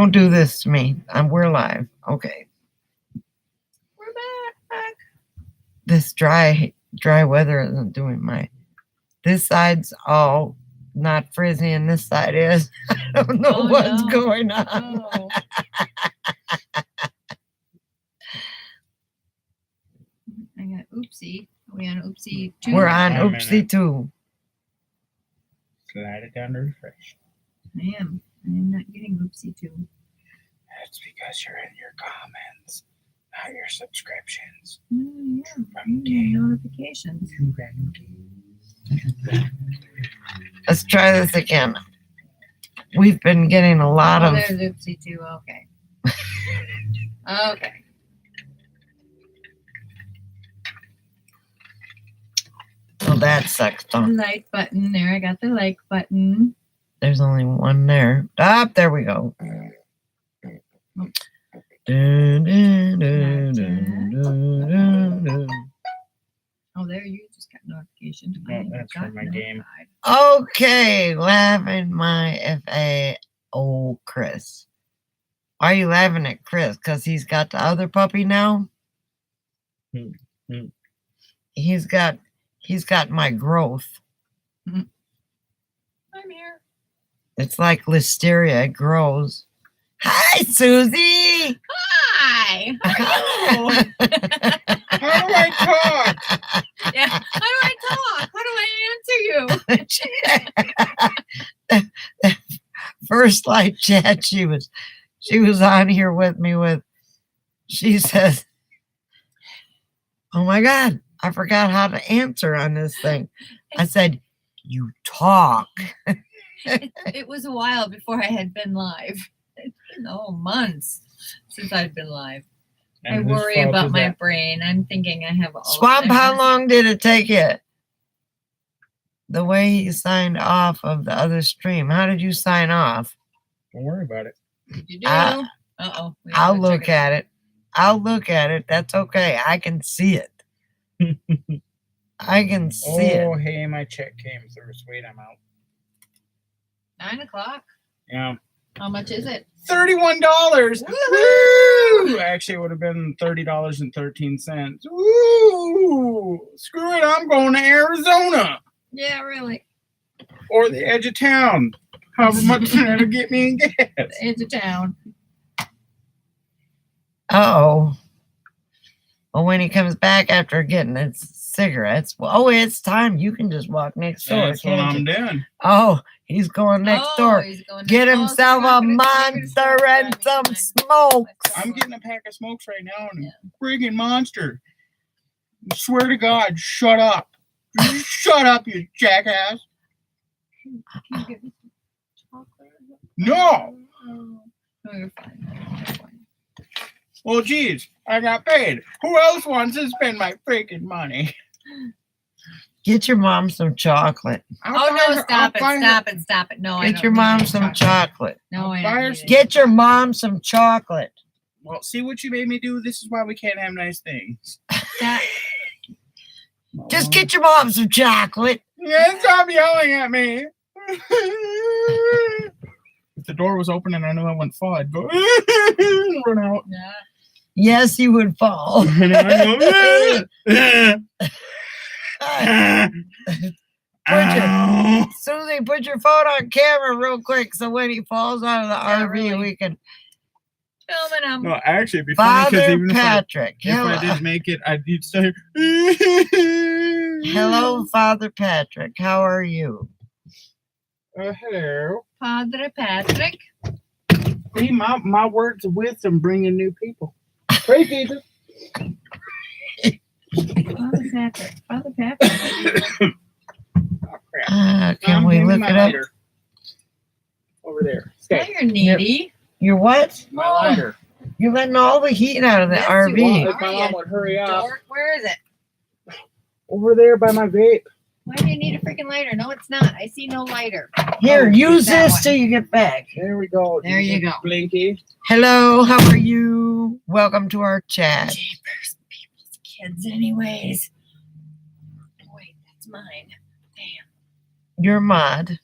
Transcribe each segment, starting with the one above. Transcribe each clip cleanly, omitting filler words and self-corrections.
Don't do this to me. We're live. Okay. We're back. This dry weather isn't doing my. This side's all not frizzy, and this side is. I don't know what's going on. Oh. I got oopsie. Are we on oopsie 2? We're on oopsie 2. Slide it down to refresh. I am not getting oopsie 2. That's because you're in your comments, not your subscriptions. Yeah. Notifications. Let's try this again. We've been getting a lot of. There's oopsie 2. Okay. Okay. Oh, that sucks. Like button. There, I got the like button. There's only one there. Ah, there we go. Dun, dun, dun, dun, dun, dun. Oh, there you just got notification. No, that's from my game. Okay, laughing my F.A. Oh, Chris. Why are you laughing at Chris? Because he's got the other puppy now? He's got my growth. I'm here. It's like listeria. It grows. Hi, Susie. Hi. How are you? How do I talk? Yeah. How do I talk? How do I answer you? First live chat, she was on here with me she says, oh my God, I forgot how to answer on this thing. I said, you talk. It was a while before I had been live. It's been months since I've been live. And I worry about my brain. I'm thinking I have all. Swamp, how long did it take you? The way you signed off of the other stream. How did you sign off? Don't worry about it. Did you do? I'll look at it. I'll look at it. That's okay. I can see it. I can see it. Oh, hey, my check came through. Sweet, I'm out. 9 o'clock. Yeah. How much is it? $31. Woo! Actually, it would have been $30.13. Woo! Screw it, I'm going to Arizona. Yeah, really. Or the edge of town. However much that'll get me in gas. The edge of town. Oh. Well, when he comes back after getting his cigarettes, it's time. You can just walk next door. That's what I'm doing. Oh, he's going next door. He's going Get next himself a monster and some smokes. I'm getting a pack of smokes right now and a friggin' monster. I swear to God, shut up. Shut up, you jackass. Can you get me some chocolate? No. No, you're fine. You're fine. Well, geez, I got paid. Who else wants to spend my freaking money? Get your mom some chocolate. Stop it. No, I don't. Get your mom some chocolate. No, I don't. Get your mom some chocolate. Well, see what you made me do? This is why we can't have nice things. Just get your mom some chocolate. Yeah, stop yelling at me. If the door was open and I knew I wouldn't fall, I'd go run out. Yeah. Yes, you would fall. Susie, put your phone on camera real quick so when he falls out of the RV, we can filming him. No, actually, it'd be funny because even Patrick, if I did make it, I'd say, hello, Father Patrick. How are you? Hello. Father Patrick. See, my words of wisdom bringing new people. Praise Jesus. Father Patrick. Father Patrick. Can we look it up? Over there. Oh, you're needy. You're what? My lighter. You're letting all the heat out of the RV. If my mom would hurry up. Where is it? Over there by my vape. Why do you need a freaking lighter? No, it's not. I see no lighter. Here, use this till you get back. There we go. There you go. Blinky. Hello, how are you? Welcome to our chat. Jeepers, people's kids anyways. Wait, that's mine. Damn. Your mod.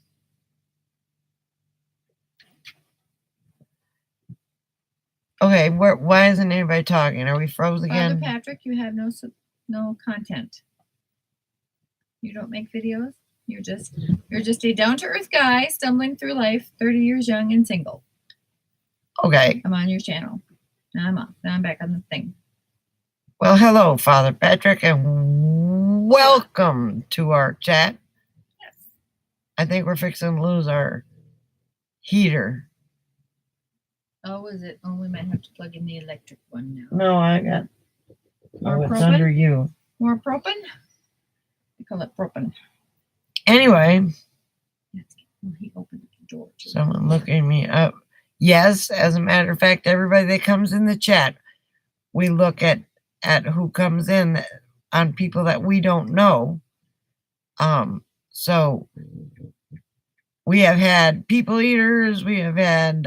Okay, why isn't anybody talking? Are we froze Father again? Patrick, you have no content. You don't make videos. You're just a down to earth guy stumbling through life, 30 years young and single. Okay. I'm on your channel. Now I'm off. Now I'm back on the thing. Well, hello, Father Patrick, and welcome to our chat. Yes. I think we're fixing to lose our heater. Oh, is it? Oh, we might have to plug in the electric one now. No, I got. More it's propane? under you. More propane? We call it propane. Anyway, Well, he opened the door too. someone looking me up. Yes, as a matter of fact, everybody that comes in the chat, we look at who comes in on people that we don't know. So we have had people eaters, we have had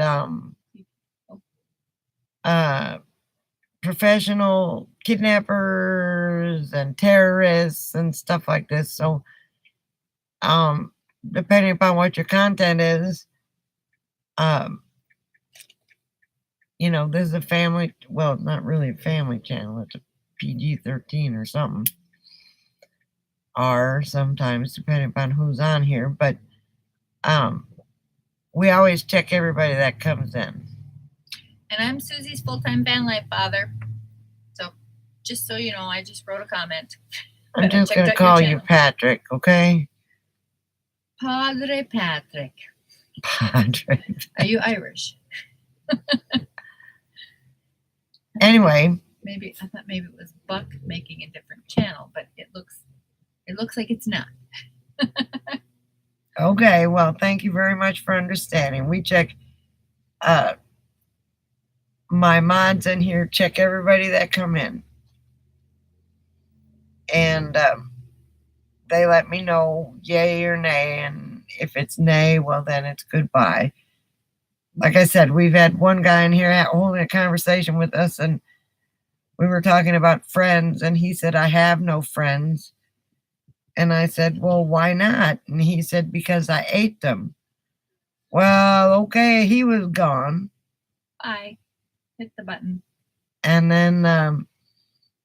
professional kidnappers and terrorists and stuff like this. So depending upon what your content is, this is a family, well, not really a family channel, it's a PG-13 or something. Or sometimes depending upon who's on here, but we always check everybody that comes in. And I'm Susie's full-time van life father. So just so you know, I just wrote a comment. I'm But I just checked going to out your call you channel. Patrick, okay? Padre Patrick. Patrick. Are you Irish? Anyway, I thought maybe it was Buck making a different channel, but it looks like it's not. okay, well, thank you very much for understanding. We check, my mods in here check everybody that come in. And they let me know yay or nay, and if it's nay, well, then it's goodbye. Like I said, we've had one guy in here holding a conversation with us, and we were talking about friends, and he said, I have no friends. And I said, well, why not? And he said, because I ate them. Well, okay, he was gone. Bye. Hit the button. And then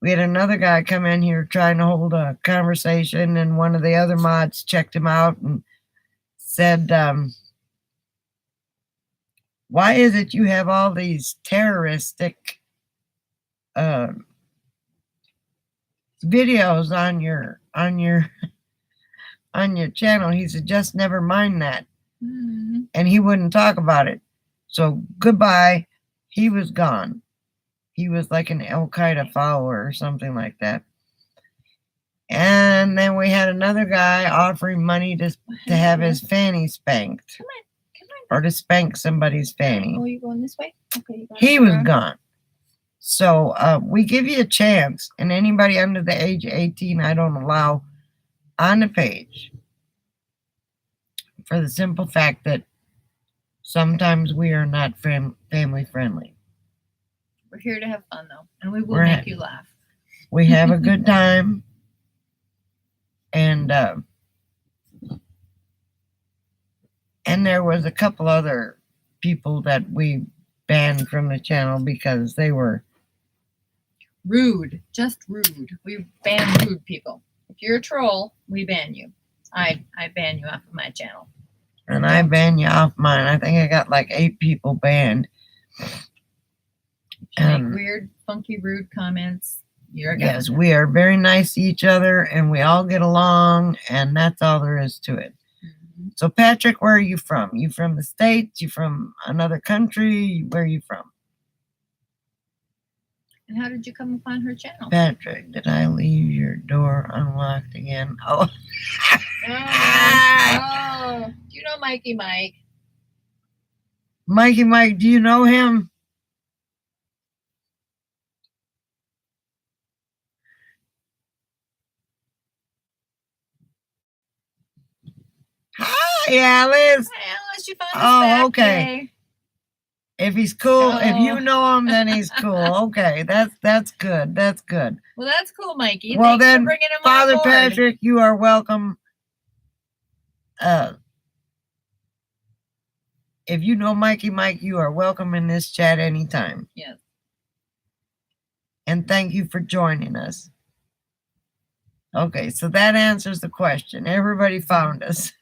we had another guy come in here trying to hold a conversation, and one of the other mods checked him out and said, why is it you have all these terroristic videos on your channel? He said, just never mind that. Mm-hmm. And he wouldn't talk about it. So goodbye. He was gone. He was like an Al Qaeda follower or something like that. And then we had another guy offering money to have his fanny spanked. Come on. Or to spank somebody's fanny. Oh, you going this way? Okay. You He was gone. So we give you a chance, and anybody under the age of 18 I don't allow on the page, for the simple fact that sometimes we are not family friendly. We're here to have fun, though, and we will make you laugh. We have a good time, and there was a couple other people that we banned from the channel because they were rude. Just rude. We ban rude people. If you're a troll, we ban you. I ban you off of my channel. And I ban you off mine. I think I got like 8 people banned. Make weird, funky, rude comments. You're yes, we are very nice to each other, and we all get along, and that's all there is to it. Mm-hmm. So, Patrick, where are you from? You from the States? You from another country? Where are you from? And how did you come upon her channel? Patrick, did I leave your door unlocked again? Oh. Oh. Do you know Mikey Mike? Mikey Mike, do you know him? Hi, Alice. Hi, Alice. You found us Oh, back okay. today. If he's cool, if you Oh. know him, then he's cool. Okay, that's good. That's good. Well, that's cool, Mikey. Well, Thanks then, for bringing him Father on board. Patrick, you are welcome. If you know Mikey Mike, you are welcome in this chat anytime. Yes. And thank you for joining us. Okay, so that answers the question. Everybody found us.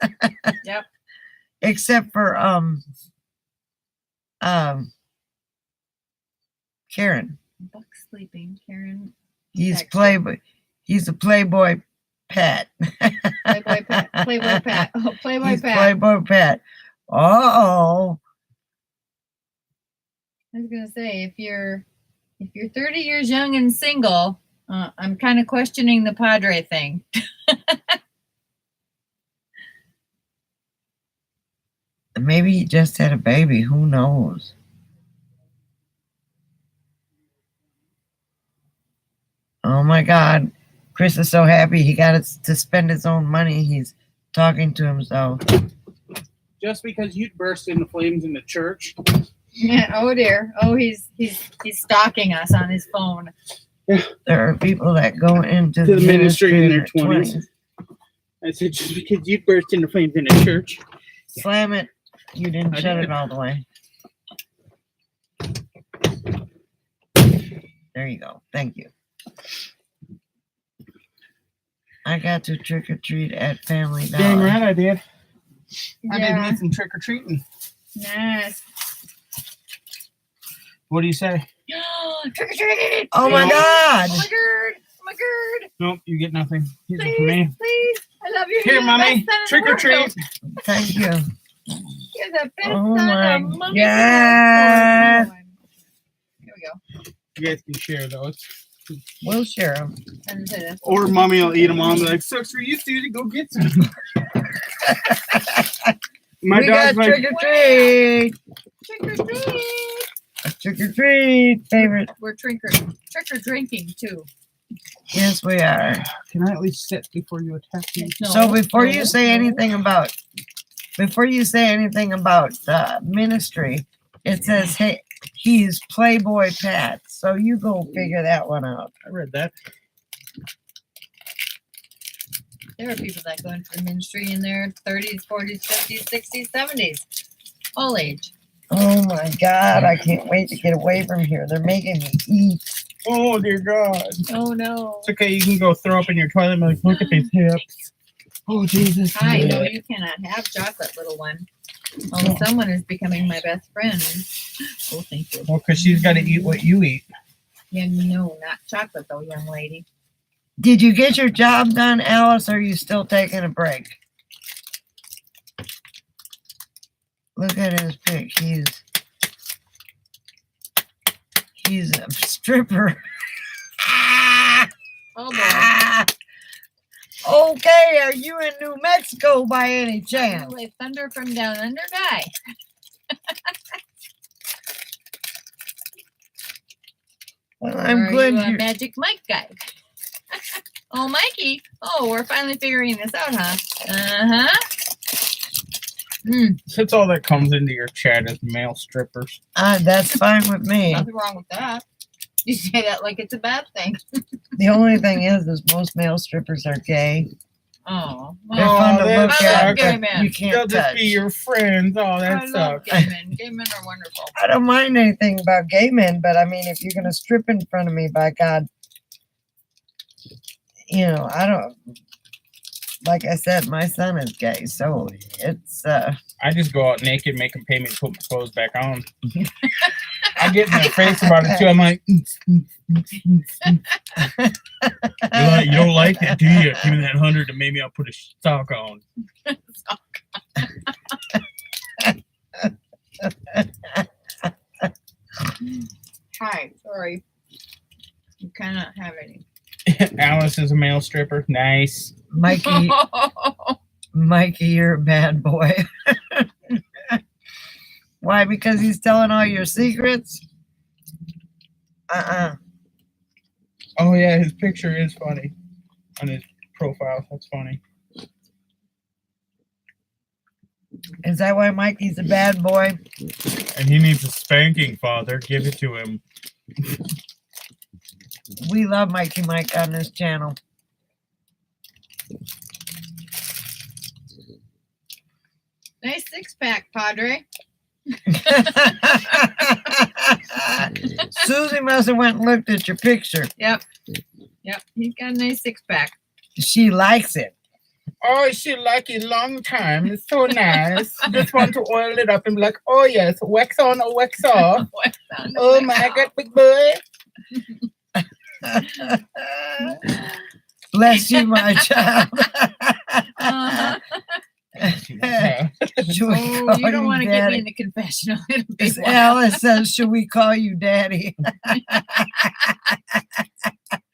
Yep. Except for Karen. Buck's sleeping. Karen. He's texted. Playboy. He's a Playboy Pat. Playboy Pat. Playboy Pat. Oh, Playboy He's Pat. Playboy Pat. Uh-oh. I was gonna say if you're 30 years young and single, I'm kind of questioning the Padre thing. Maybe he just had a baby. Who knows? Oh my God. Chris is so happy he got to spend his own money. He's talking to himself. Just because you'd burst into flames in the church. Yeah. Oh dear. Oh, he's stalking us on his phone. There are people that go into To the ministry in their their 20s. I said, just because you'd burst into flames in the church. Slam it. You didn't I shut did. it all the way. There you go. Thank you. I got to trick or treat at Family Dollar. Dang right I did. I did Yeah. me some trick or treating. Nice. What do you say? Trick or treat. Oh my No. God. Oh my god. Oh my god. Nope, you get nothing. These are for Please, me. please. I love you. Here, You're the mommy. best son in Trick the or treat. world. Thank you. You're the best Oh son my a mommy could God. ask for. Here we go. You guys can share those. We'll share them. And say that's Or mommy will eat them all and be like, sucks for you, Susie. Go get some. My We got dog's like, trick or treat. trick or treat. Trick or treat. Favorite. We're trick or drinking too. Yes, we are. can I at least sit before you attack me? No, So before no, you say no. anything about ministry, it says, hey, he's Playboy Pat. So you go figure that one out. I read that. There are people that go into the ministry in their 30s, 40s, 50s, 60s, 70s. All age. Oh my God, I can't wait to get away from here. They're making me eat. Oh, dear God. Oh no. It's okay. You can go throw up in your toilet and be like, look at these hips. Oh, Jesus. I know you cannot have chocolate, little one. Oh, someone is becoming my best friend. Oh, thank you. Well, because she's got to eat what you eat. Yeah, no, not chocolate though, young lady. Did you get your job done, Alice, or are you still taking a break? Look at his pic. He's a stripper. Oh boy. Okay, are you in New Mexico by any chance? Will a thunder from down under die? Well, Or I'm are glad you a you're. Magic Mike guy? Oh, Mikey. Oh, we're finally figuring this out, huh? Uh-huh. That's all that comes into your chat is male strippers. That's fine with me. Nothing wrong with that. You say that like it's a bad thing. The only thing is most male strippers are gay. Oh, They're well, fun to that look I at, love gay but men. you can't They'll just touch. be your friends. Oh, I that love sucks. gay men. Gay men are wonderful. I don't mind anything about gay men, but I mean, if you're gonna strip in front of me, by God, I don't. Like I said, my son is gay, so it's. I just go out naked, make them pay me to put my clothes back on. I get in their face about it too. I'm like, you don't like that, do you? Give me that 100 and maybe I'll put a sock on. Hi, sorry. You cannot have any. Alice is a male stripper. Nice. Mikey, you're a bad boy. Why? Because he's telling all your secrets? Oh yeah, his picture is funny on his profile. That's funny. Is that why Mikey's a bad boy? And he needs a spanking, Father. Give it to him. We love Mikey Mike on this channel. Nice six-pack, Padre. Susie must have went and looked at your picture. Yep. He's got a nice 6-pack. She likes it. Oh, she like it long time. It's so nice. Just want to oil it up and be like, oh yes, wax on or wax off. Oh my God, big boy. Bless you, my child. Uh-huh. Should we Oh, call you don't want to get me Daddy? in the confessional. It'll be As wild. Alice says, should we call you Daddy? Hi.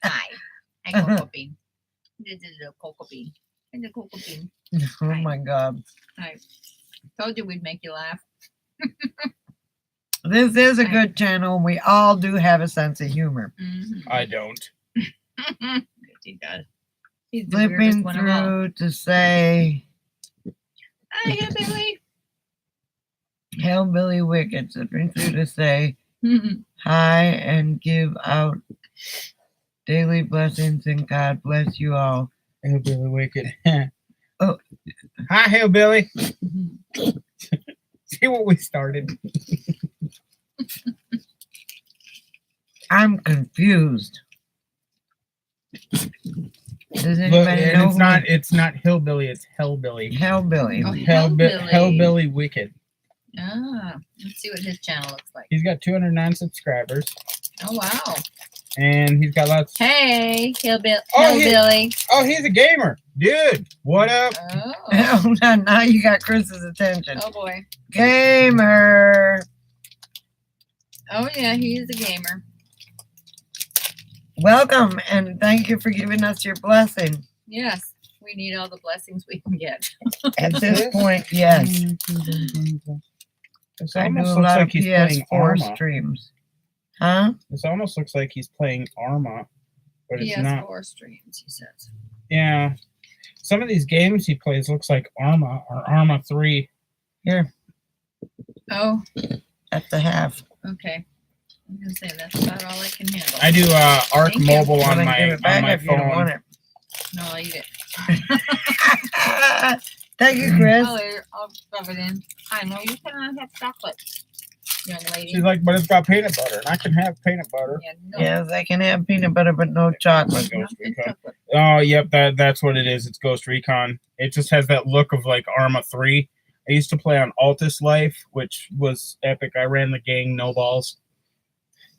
Hi, Cocoa Bean. This is a Cocoa Bean. And the Cocoa Bean. Oh my God. I told you we'd make you laugh. This is a good channel. And we all do have a sense of humor. Mm-hmm. I don't. He does. He's the weirdest Flipping one of all. through to say, Hi, Billy. Hellbilly Wicked. Flipping through to say, Mhm. hi and give out daily blessings and God bless you all. Hillbilly Wicked. Oh. Hi, Hillbilly. Mhm. See what we started. I'm confused. Does Look, anybody and know it's not Hillbilly, it's Hellbilly. Hellbilly? Oh, Hellbilly. Hellbilly Wicked. Ah, let's see what his channel looks like. He's got 209 subscribers, Oh, wow. and he's got lots. Hey, Hellbilly. Oh, he- Hellbilly. Oh, he's a gamer, dude. What up? Oh. Now you got Chris's attention. Oh, boy. Gamer. Oh, yeah, he is a gamer. Welcome and thank you for giving us your blessing. Yes, we need all the blessings we can get. At this point, yes. This I do almost a looks lot like of he's playing PS4 Arma. streams. Huh? This almost looks like he's playing Arma, but it's not. PS4 streams, he says. Yeah. Some of these games he plays looks like Arma or Arma 3. Here, Oh, at the half. okay. I'm going to say that's about all I can handle. I do Arc Thank you. Mobile Well, on then my give it back on my if you don't want phone. it. No, I'll eat it. Thank you, Chris. I'll rub it in. I know you cannot have chocolate, young lady. She's like, but it's got peanut butter, and I can have peanut butter. Yeah, no, Yes, I can have peanut butter, but no chocolate. Ghost not good Recon. chocolate. Oh, yep, that's what it is. It's Ghost Recon. It just has that look of like Arma 3. I used to play on Altus Life, which was epic. I ran the gang, no balls.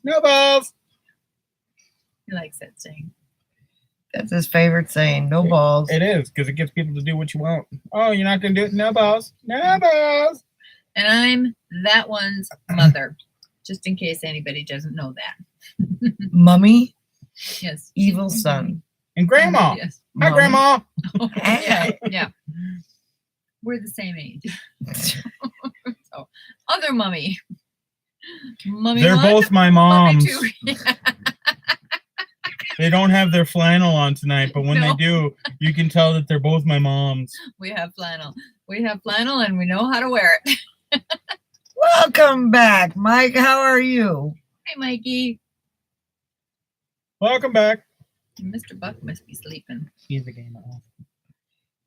No balls. He likes that saying. That's his favorite saying. No balls. It is, because it gets people to do what you want. Oh, you're not going to do it? No balls. No balls. And I'm that one's mother, just in case anybody doesn't know that. Mummy, Yes. evil son. And Grandma. Yes. Hi, Mummy. Grandma. yeah, yeah. We're the same age. So, other mummy. Mummy They're one, both my mummy moms. two. Yeah. They don't have their flannel on tonight, but when No. they do, you can tell that they're both my moms. We have flannel. We have flannel and we know how to wear it. Welcome back, Mike. How are you? Hey, Mikey. Welcome back. Mr. Buck must be sleeping. He's a gamer.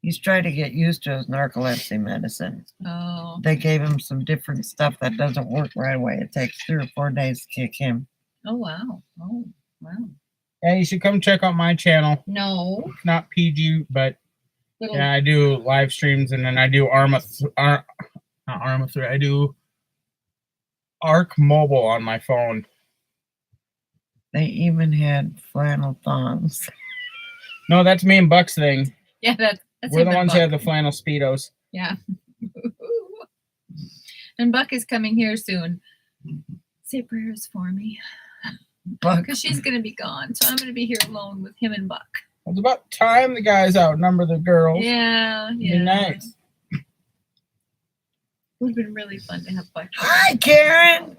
He's trying to get used to his narcolepsy medicine. Oh, They gave him some different stuff that doesn't work right away. It takes 3 or 4 days to kick in. oh wow. Oh, wow. Yeah, you should come check out my channel. No. It's not PG, but Little, yeah, I do live streams, and then I do not Arma 3. I do Arc Mobile on my phone. They even had flannel thongs. No, that's me and Buck's thing. Yeah, that's We're him the and ones who Buck. have the flannel Speedos. Yeah. And Buck is coming here soon. Say prayers for me. Buck, Because she's going to be gone. So I'm going to be here alone with him and Buck. It's about time the guys outnumber the girls. Yeah. It'd be Yeah. nice. It would have been really fun to have Buck. Hi, Karen.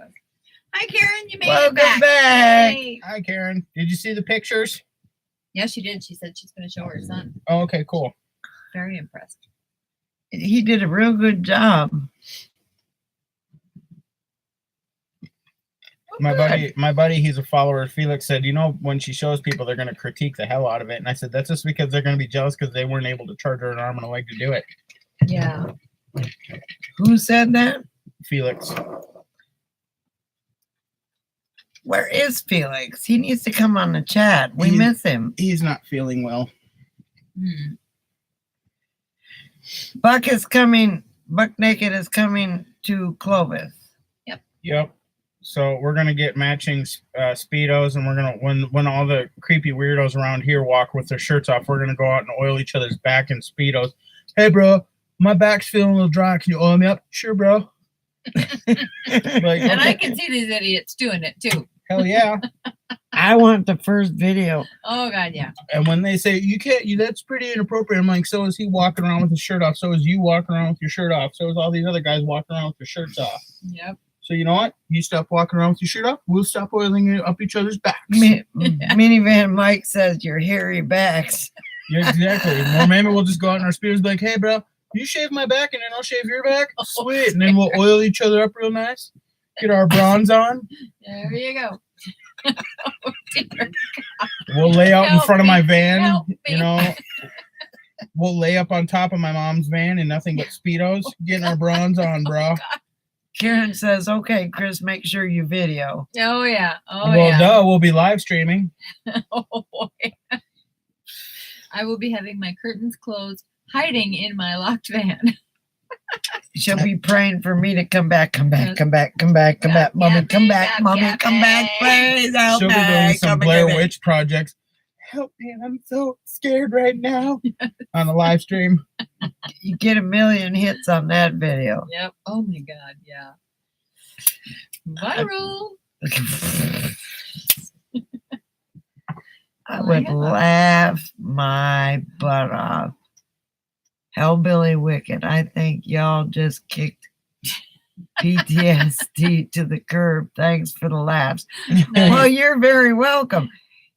Hi, Karen. You made Welcome it back. back. Yay. Hi, Karen. Did you see the pictures? Yeah, she did. She said she's going to show her son. Oh, okay, cool. Very impressed. He did a real good job. Oh, My good. buddy, he's a follower. Felix said, you know, when she shows people, they're going to critique the hell out of it. And I said, that's just because they're going to be jealous because they weren't able to charge her an arm and a leg to do it. Yeah. Who said that? Felix. Where is Felix? He needs to come on the chat. We He's- miss him. He's not feeling well. Buck is coming. Buck Naked is coming to Clovis. Yep. So we're gonna get matching speedos, and we're gonna when all the creepy weirdos around here walk with their shirts off, we're gonna go out and oil each other's back in speedos. Hey, bro, my back's feeling a little dry. Can you oil me up? Sure, bro. Like, And I can see these idiots doing it too. hell yeah. I want the first video. Oh God, yeah. And when they say you can't, that's pretty inappropriate. I'm like, so is he walking around with his shirt off? So is you walking around with your shirt off? So is all these other guys walking around with their shirts off? Yep. So you know what? You stop walking around with your shirt off. We'll stop oiling up each other's backs. Minivan Mike says your hairy backs. Yeah, exactly. Or maybe we'll just go out in our speeders and be like, hey, bro, you shave my back and then I'll shave your back. Sweet. And then we'll oil each other up real nice. Get our bronze on. There you go. Oh, dear. We'll lay out in Help front of my me. van. Help me. You know, we'll lay up on top of my mom's van in nothing but Speedos, getting our bronze on, bro. Karen says, okay, Chris, make sure you video. Oh yeah. Oh Well, yeah. duh, we'll be live streaming. Oh boy. I will be having my curtains closed, hiding in my locked van. She'll be praying for me to come back, come back, Yes. come back, come back, come back. Mommy, Happy, come back, happy, mommy, come back, happy. please help She'll be me. doing some Come and Blair get me. Witch projects. Help me, I'm so scared right now. On the live stream. You get 1 million hits on that video. Yep. Oh my God. Yeah. Viral. I would laugh my butt off. Hellbilly Wicked, I think y'all just kicked PTSD to the curb. Thanks for the laughs. Well, you're very welcome.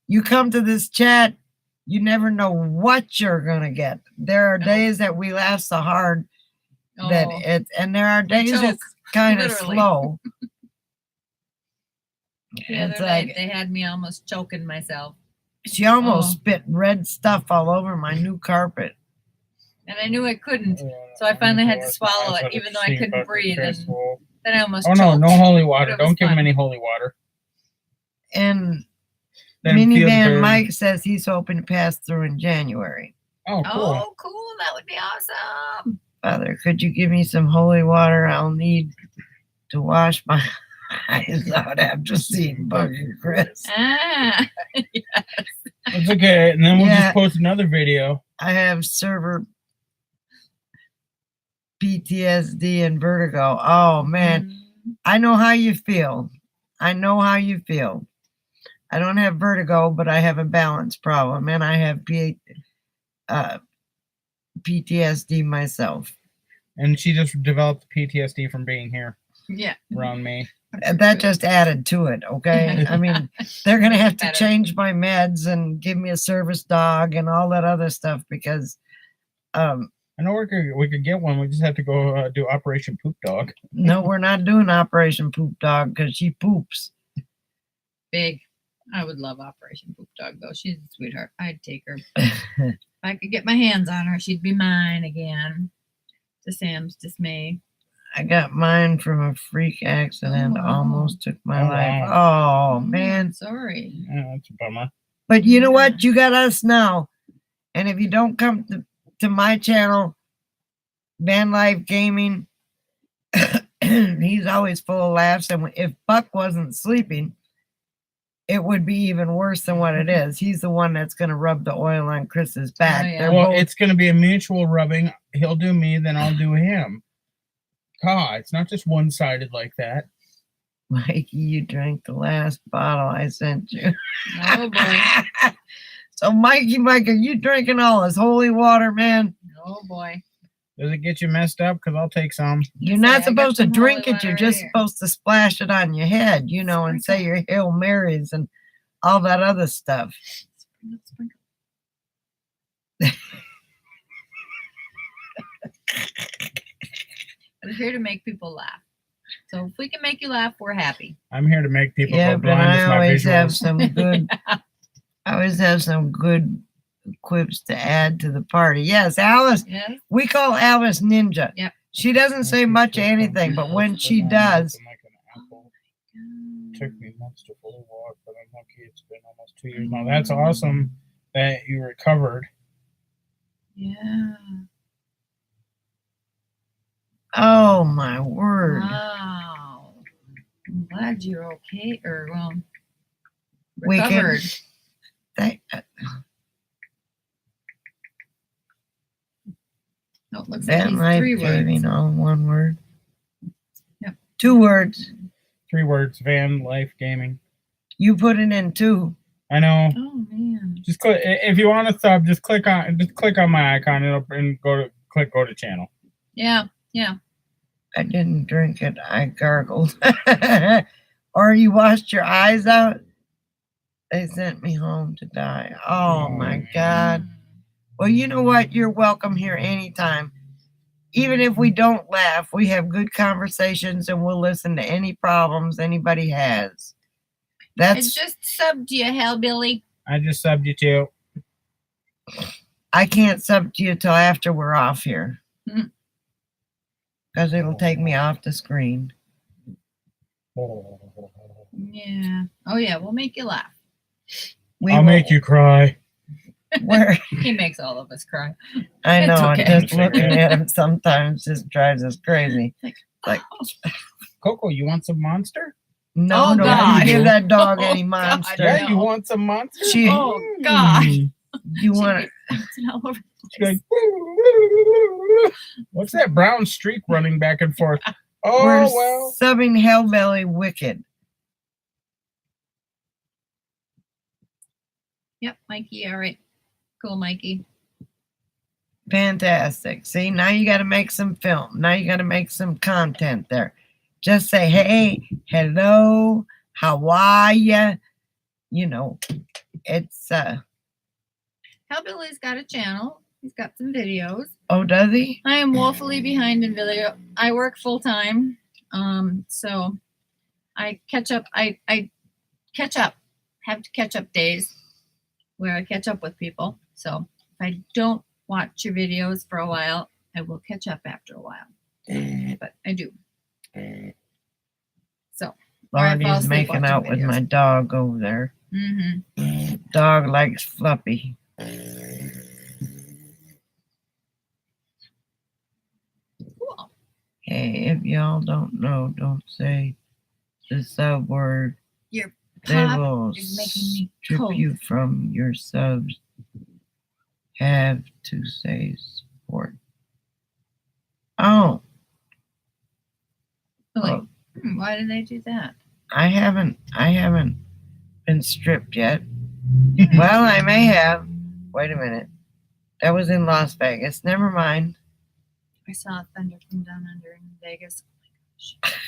You come to this chat, you never know what you're going to get. There are No. days that we laugh so hard that Oh, it, and there are days choke, it's kind of literally. slow. the other It's night like, they had me almost choking myself. she almost Oh. spit red stuff all over my new carpet. And I knew I couldn't. So I finally had to swallow it, even though I couldn't breathe. And then I almost Oh choked. no, no holy water. But it was Don't give him fun. any holy water. And Let him feel the Minivan burn. Mike says he's hoping to pass through in January. Oh, cool. Oh, cool. That would be awesome. Father, could you give me some holy water? I'll need to wash my eyes out after seeing Buggy Chris. Ah. It's okay. And then we'll Yeah. just post another video. I have server PTSD and vertigo. Oh man, I know how you feel. I know how you feel. I don't have vertigo, but I have a balance problem, and I have PTSD myself. And she just developed PTSD from being here Yeah. around me. And that just added to it, okay? I mean, they're going to have to Better. change my meds and give me a service dog and all that other stuff because, I know we could get one. We just have to go do Operation Poop Dog. no, we're not doing Operation Poop Dog because she poops. Big. I would love Operation Poop Dog, though. She's a sweetheart. I'd take her. If I could get my hands on her, she'd be mine again. To Sam's dismay. I got mine from a freak accident, Oh, wow. almost took my Oh, life. Oh, man. Sorry. Yeah, that's a bummer. But you know what? You got us now. And if you don't come to my channel, Van Life Gaming, he's always full of laughs. And if Buck wasn't sleeping, it would be even worse than what it is. He's the one that's going to rub the oil on Chris's back. yeah. They're Well, both- it's going to be a mutual rubbing. He'll do me, then I'll do him. God, it's not just one-sided like that. Mikey, you drank the last bottle I sent you. Oh, boy. So, Mikey, are you drinking all this holy water, man? Oh, boy. Does it get you messed up? Because I'll take some. You're Say, not I got supposed to some drink holy it. You're water just right here. supposed to splash it on your head, you know, and say your Hail Marys and all that other stuff. Sprinkle, sprinkle. We're here to make people laugh. So if we can make you laugh, we're happy. I'm here to make people Yeah, go but blind I with my always have visuals. some good. I always have some good quips to add to the party. Yes, Alice. Yes. We call Alice Ninja. Yep. She doesn't say much of anything, but when she does, took me months to fully walk, but I'm lucky it's been almost 2 years now. That's awesome that you recovered. Yeah. Oh my word. Wow. I'm glad you're okay, or We can- recovered. No, it looks like Van he's life 3 gaming, words. all one word. Yep. 2 words. 3 words, van life gaming. You put it in 2. I know. Oh man. Just click if you want to sub. Just click on my icon and go to channel. Yeah. I didn't drink it. I gargled. Or you washed your eyes out. They sent me home to die. Oh my God. Well, you know what? You're welcome here anytime. Even if we don't laugh, we have good conversations and we'll listen to any problems anybody has. I That's just subbed you, Hellbilly. I just subbed you too. I can't sub to you till after we're off here. Mhm. Because it'll take me off the screen. Yeah. Oh yeah, we'll make you laugh. I'll make you cry. Where He makes all of us cry. I It's know, okay. just looking at him sometimes just drives us crazy. Like, Coco, you want some monster? no, Oh, no, God. you give that dog Oh, any God, monster. Yeah, no. you want some monster? She, Oh God. Mm. you She'd want be bouncing all over the She's place. like, what's that brown streak running back and forth? Oh, we're well. subbing Hellbelly Wicked. Yep, Mikey. All right. Cool, Mikey. Fantastic. See, now you got to make some film. Now you got to make some content there. Just say, hey, hello, how are ya? You know, it's, Hellbilly's got a channel. He's got some videos. oh, does he? I am woefully behind in video. I work full time. So I catch up. I catch up. Have to catch up days where I catch up with people. So if I don't watch your videos for a while, I will catch up after a while. But I do. So or I fall Lonnie's asleep making watching out with videos. my dog over there. Mm-hmm. Dog likes Fluffy. Cool. Hey, if y'all don't know, don't say the sub word. Your They pop will is making me strip cold. you from your subs. Have to say support. Oh, Like, why did they do that? I haven't been stripped yet. Well, I may have. Wait a minute. That was in Las Vegas. Never mind. I saw Thunder from Down Under in Vegas. Oh my gosh.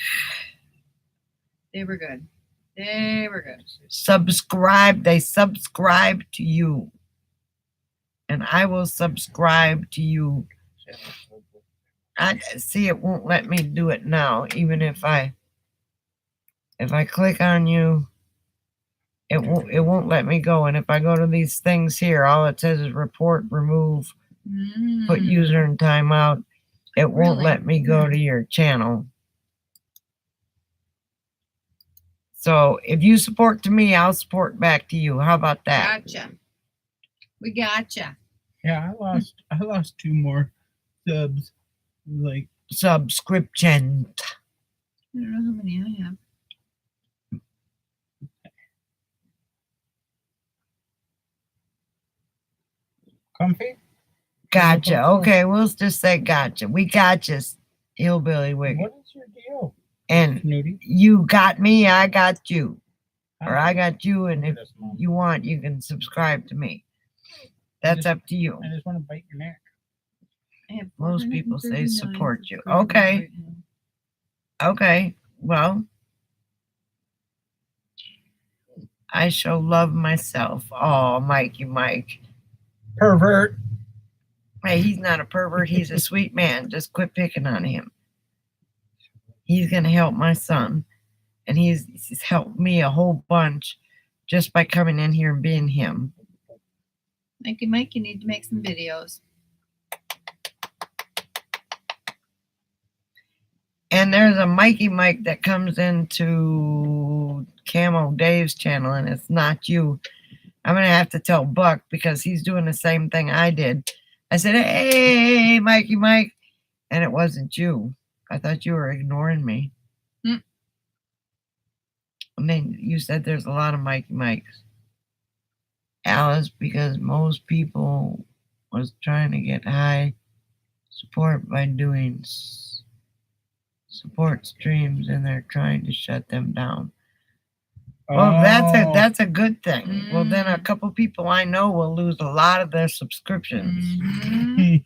They were good. They were good. Subscribe. They subscribe to you. And I will subscribe to you. I see it won't let me do it now, even if I click on you, it won't let me go. And if I go to these things here, all it says is report, remove, put user in timeout. It won't Really? let me go to your channel. So if you support to me, I'll support back to you. How about that? Gotcha. We gotcha. Yeah, I lost 2 more subs. Like, Subscription. I don't know how many I have. comfy? Gotcha. Okay, we'll just say gotcha. We gotcha, Hillbilly Wicked. What is your deal, And Snooty? you got me, I got you. Or I got you, and if Yes, Mom. you want, you can subscribe to me. That's up to you. I just want to bite your neck. I have Most people say 439 support you. subscribers Okay. right now. Okay, well, I shall love myself. Oh, Mikey Mike. Pervert. Hey, he's not a pervert. He's a sweet man. Just quit picking on him. He's going to help my son. And he's helped me a whole bunch just by coming in here and being him. Mikey Mike, you need to make some videos. And there's a Mikey Mike that comes into Camo Dave's channel, and it's not you. I'm going to have to tell Buck because he's doing the same thing I did. I said, hey, Mikey Mike. And it wasn't you. I thought you were ignoring me. Mm. And then you said there's a lot of Mikey Mikes. Alice, because most people was trying to get high support by doing support streams, and they're trying to shut them down. Well, that's a good thing. Well, then a couple people I know will lose a lot of their subscriptions. Mhm.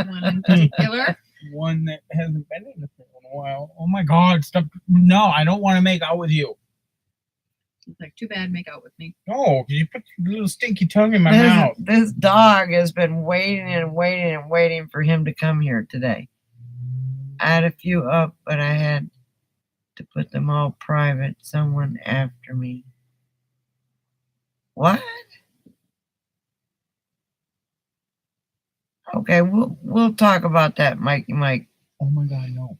One in particular. One that hasn't been in the in a while. Oh my God! Stop! No, I don't want to make out with you. It's like, too bad, make out with me. No, you put your little stinky tongue in my mouth. This dog has been waiting and waiting and waiting for him to come here today. I had a few up, but I had to put them all private. Someone after me. What? Okay, we'll talk about that, Mikey Mike. Oh my God, no.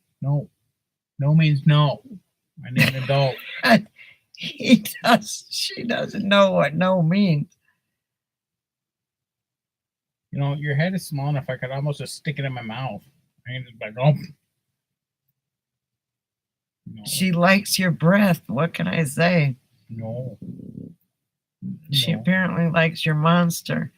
No means no. I need an adult. She doesn't know what no means. You know, your head is small enough I could almost just stick it in my mouth. I can just like, oh. No. She likes your breath. What can I say? No. She No. apparently likes your monster.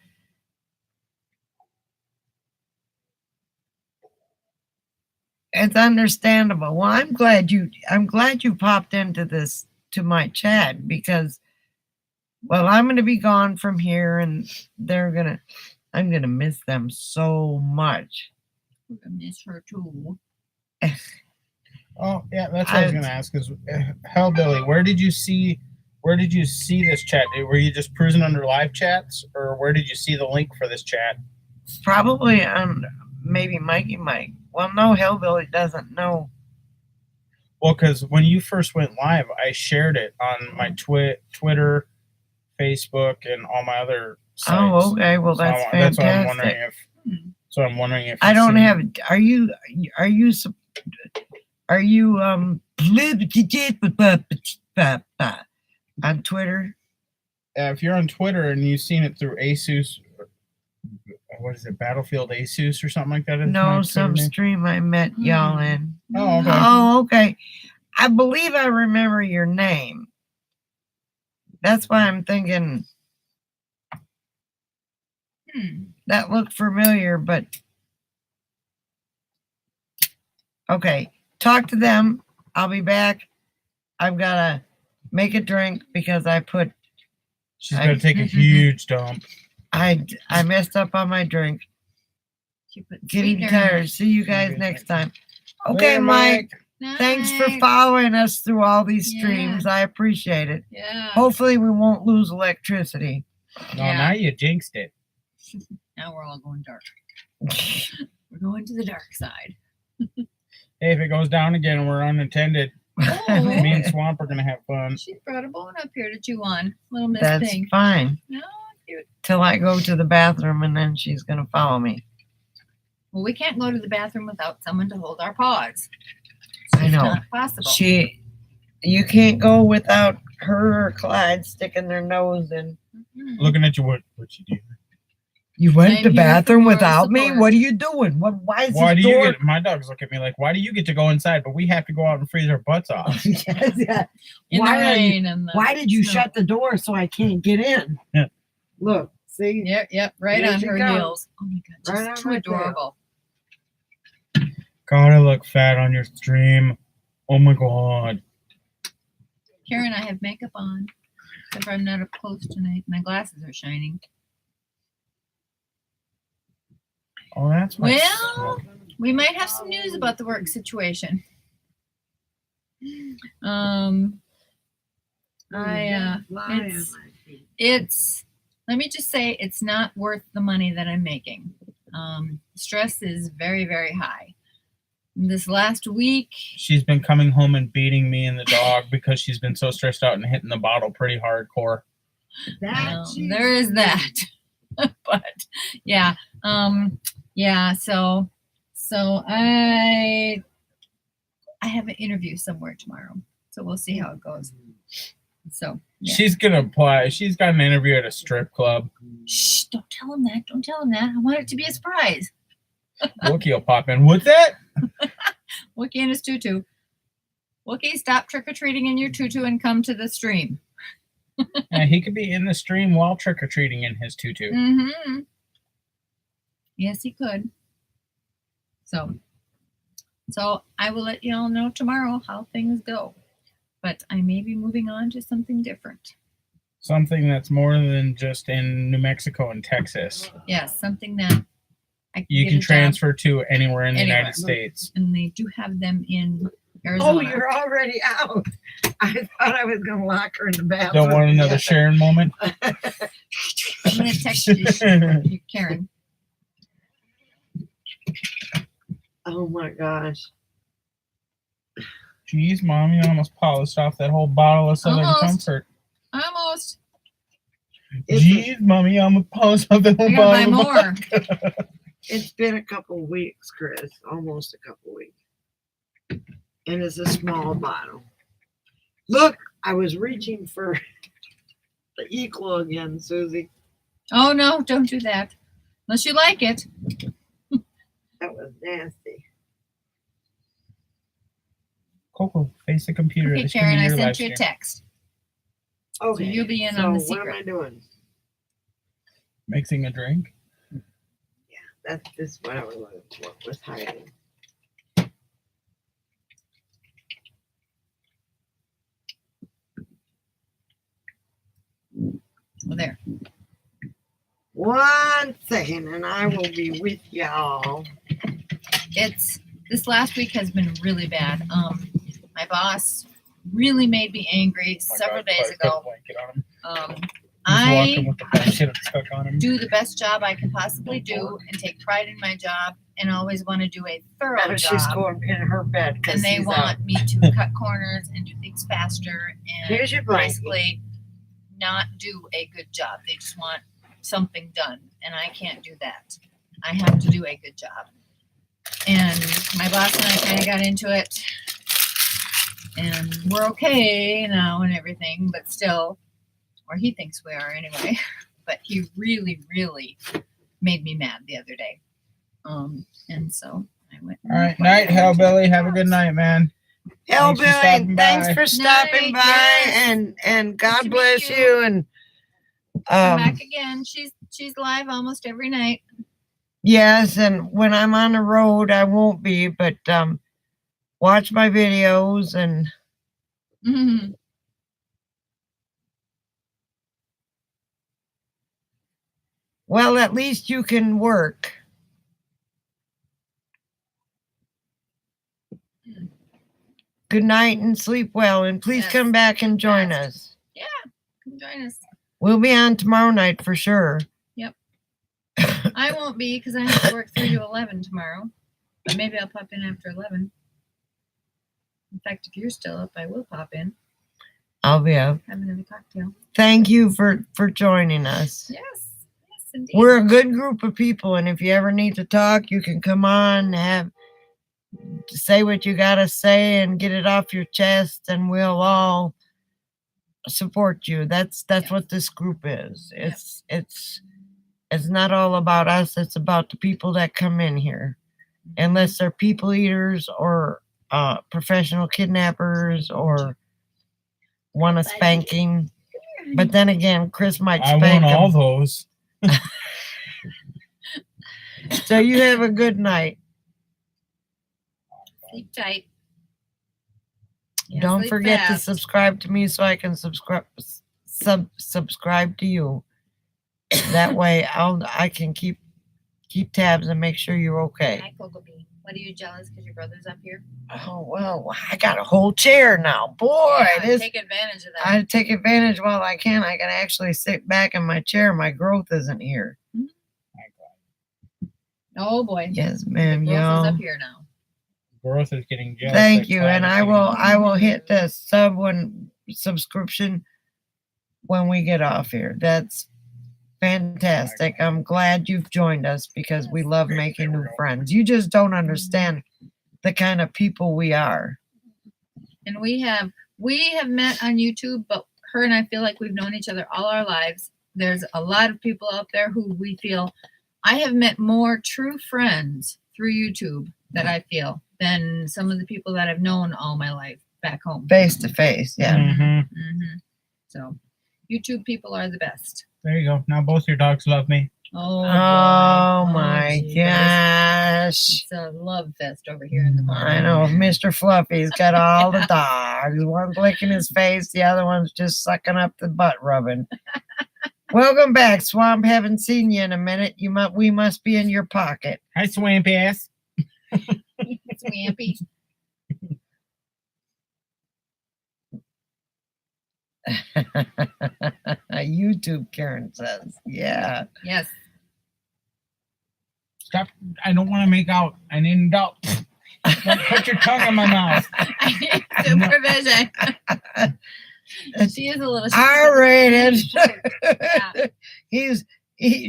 It's understandable. Well, I'm glad you popped into my chat because, well, I'm going to be gone from here, and I'm going to miss them so much. I'm gonna miss her too. Oh yeah, that's what I was gonna ask. Is Hellbilly, where did you see this chat? Were you just cruising under live chats, or where did you see the link for this chat? Probably on maybe Mikey Mike. Well, no, Hellbilly doesn't know. Well, because when you first went live, I shared it on my Twitter, Facebook, and all my other sites. Oh, okay. Well, that's fantastic. That's why I'm wondering if. So I'm wondering if I don't have. Are you on Twitter? If you're on Twitter and you've seen it through Asus, what is it, Battlefield Asus or something like that? No, some stream I met y'all in. Oh, okay. Oh, okay. I believe I remember your name. That's why I'm thinking that looked familiar, but okay. Talk to them. I'll be back. I've got to make a drink because She's going to take a huge dump. I messed up on my drink. Getting tired. See you guys next time. Okay, Later, Mike. Night. Thanks for following us through all these streams. Yeah. I appreciate it. Yeah. Hopefully we won't lose electricity. No, Yeah. now you jinxed it. Now we're all going dark. We're going to the dark side. Hey, if it goes down again, we're unattended. Oh. Me and Swamp are going to have fun. She brought a bone up here to chew on. Little Miss That's Pink. fine. No, cute. Till I go to the bathroom and then she's going to follow me. Well, we can't go to the bathroom without someone to hold our paws. I know. It's not possible. You can't go without her or Clyde sticking their nose in. Mhm. Looking at you, what you do? You went I'm to the here bathroom for without me? support. What are you doing? Why is Why do this you door? get? My dogs look at me like, why do you get to go inside, but we have to go out and freeze our butts off? Yes, yeah. In Why the are you- rain and the Why did you snow. shut the door so I can't get in? Yeah. Look, see? Yep, right There on she her comes. heels. Oh my god, Right just on too my tail. adorable. God, I look fat on your stream. Oh my god. Karen, I have makeup on. Except I'm not up close tonight. My glasses are shining. Oh, that's why. Well, we might have some news about the work situation. It's let me just say it's not worth the money that I'm making. Stress is very, very high. This last week, She's been coming home and beating me and the dog because she's been so stressed out and hitting the bottle pretty hardcore. there is that. But yeah, so I I have an interview somewhere tomorrow, so we'll see how it goes. So yeah. She's gonna apply. She's got an interview at a strip club. Shh! Don't tell him that. Don't tell him that. I want it to be a surprise. Wookie will pop in. What's that? Wookie and his tutu. Wookie, stop trick or treating in your tutu and come to the stream. Yeah, he could be in the stream while trick or treating in his tutu. Mm-hmm. Yes, he could. So I will let you all know tomorrow how things go. But I may be moving on to something different. Something that's more than just in New Mexico and Texas. Yes, something that I can You get can a job, transfer to anywhere in the Anywhere. United States. and they do have them in Arizona. Oh, you're already out. I thought I was going to lock her in the bathroom. Don't want another Yeah. Sharon moment? I'm gonna text you, Karen. Oh my gosh. Jeez, Mom, you almost polished off that whole bottle of Southern Almost. Comfort. Almost. Jeez, Mommy, I'm gonna polish off that I whole gotta buy bottle. more. It's been a couple weeks, Chris. Almost a couple weeks. And it's a small bottle. Look, I was reaching for the equal again, Susie. Oh no, don't do that. Unless you like it. That was nasty. Coco, face the computer. Okay, This can Karen, be I your sent live you a stream. text. Okay. you'll be in so on the what secret. am I doing? Mixing a drink. That's just what I was looking for. Was hiding. Well, there. 1 second, and I will be with y'all. It's this last week has been really bad. My boss really made me angry Oh my several God, days Clark put a ago. blanket on him. I He's walking with the blanket stuck on him. do the best job I can possibly do and take pride in my job and always want to do a thorough Now she's job. going in her bed because And they she's want out. me to cut corners and do things faster and Here's your blanket. basically not do a good job. They just want something done, and I can't do that. I have to do a good job. And my boss and I kind of got into it, and we're okay now and everything, but still, or he thinks we are anyway. But he really, really made me mad the other day. And so I went. All right, night, Hellbilly. Have a good night, man. Thanks for Hellbilly, stopping thanks by. for stopping Night, by, yes. and God to meet bless you. you. And Come back again. She's live almost every night. yes, and when I'm on the road, I won't be, but watch my videos and Mm-hmm. well, at least you can work. Good night and sleep well, and please Yes, come back and join fast. us. Come join us. We'll be on tomorrow night for sure. I won't be because I have to work 3 to 11 tomorrow. But maybe I'll pop in after 11. In fact, if you're still up, I will pop in. I'll be up. Have another cocktail. Thank you for joining us. Yes. Yes, indeed. We're a good group of people, and if you ever need to talk, you can come on, say what you gotta say, and get it off your chest, and we'll all support you. That's Yep. what this group is. It's not all about us. It's about the people that come in here, unless they're people eaters or professional kidnappers or want a spanking. But then again, Chris might I spank want all them. those. So you have a good night. Sleep tight. Yeah, Don't sleep forget to fast. subscribe to me so I can subscribe to you. That way I can keep tabs and make sure you're okay. Hi, Coco Bean. What are you jealous because your brother's up here? Oh well, I got a whole chair now. Boy, Yeah, this take advantage of that. I take advantage while I can. I can actually sit back in my chair. My growth isn't here. Oh boy. Yes, The ma'am, growth is y'all. up here now. Growth is getting jealous. Thank that you, Clyde and is I getting will. jealous. I will hit the subscription when we get off here. That's fantastic. I'm glad you've joined us because we love making new friends. You just don't understand the kind of people we are. And we have met on YouTube, but her and I feel like we've known each other all our lives. There's a lot of people out there who we feel I have met more true friends through YouTube that I feel than some of the people that I've known all my life back home. Face to face, yeah. Mm-hmm. So YouTube people are the best. There you go. Now both your dogs love me. Oh, Oh boy. my Jeepers. gosh. It's a love fest over here in the morning. I know Mr. Fluffy's got all the dogs. One's licking his face, the other one's just sucking up the butt rubbing. Welcome back, Swamp. Haven't seen you in a minute. We must be in your pocket. Hi, swamp ass. Swampy. YouTube, Karen says. Yeah. Yes. Stop. I don't want to make out. I need an adult. Don't put your tongue in my mouth. I need supervision. She is a little R-rated. Yeah.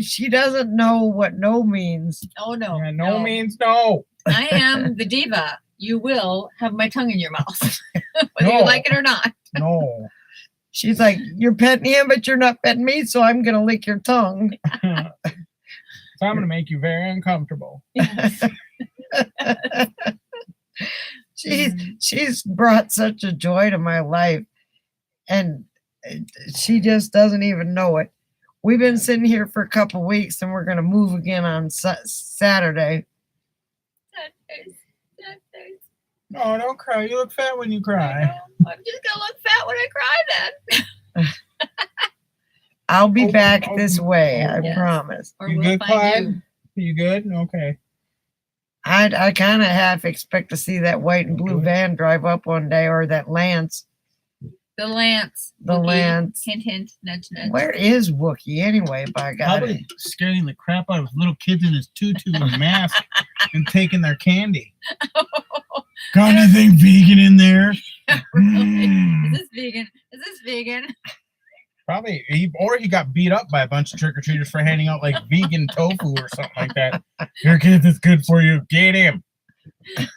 She doesn't know what no means. Oh no. Yeah, no means no. I am the diva. You will have my tongue in your mouth. Whether No. you like it or not. No. She's like, you're petting him, but you're not petting me, so I'm gonna lick your tongue. So I'm going to make you very uncomfortable. She's brought such a joy to my life, and she just doesn't even know it. We've been sitting here for a couple weeks, and we're going to move again on Saturday. No, don't cry. You look fat when you cry. I'm just gonna look fat when I cry then. I'll be Oh, back oh, this way, I yes. promise. Or You we'll good, find Clyde? You good? Okay. I kind of half expect to see that white and blue van drive up one day, or that Lance. you. The Lance. The Wookie. Lance. Hint, hint, nudge, nudge. Where is Wookie anyway, by God? Probably scaring the crap out of little kids in his tutu and mask and taking their candy. Got anything vegan in there? Mm. Is this vegan? Is this vegan? Probably. He got beat up by a bunch of trick-or-treaters for handing out like vegan tofu or something like that. Your kid is good for you. Get him.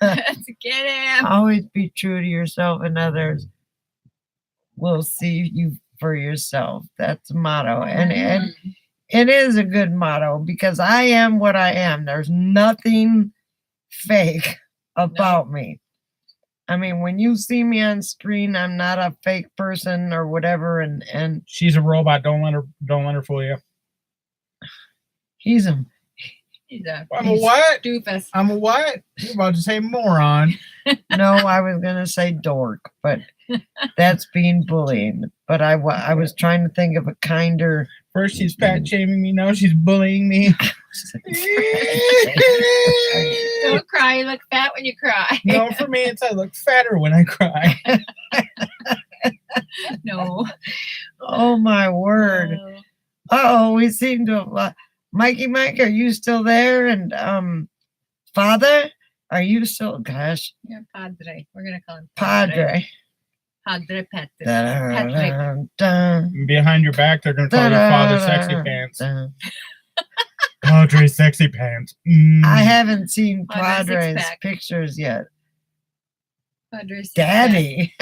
Let's get him. Always be true to yourself, and others will see you for yourself. That's the motto. And it is a good motto, because I am what I am. There's nothing fake about me. I mean, when you see me on screen, I'm not a fake person or whatever. And She's a robot. Don't let her fool you. he's a I'm a what? doofus. I'm a what? You're about to say moron. no. I was gonna say dork, but that's being bullied. But I was trying to think of a kinder. First she's fat shaming me. Now she's bullying me. Don't cry. You look fat when you cry. No, for me, it's I look fatter when I cry. No. Oh my word! Oh, we seem to have. Mikey, Mike, are you still there? And Father, are you still? Gosh, You're Padre. We're gonna call him Padre. Padre Patrick. Dun, Behind your back, they're going to call your father sexy pants. dun. Padre sexy pants. Mm. I haven't seen Padre Padre's six-pack. pictures yet. Padre six-pack. Daddy.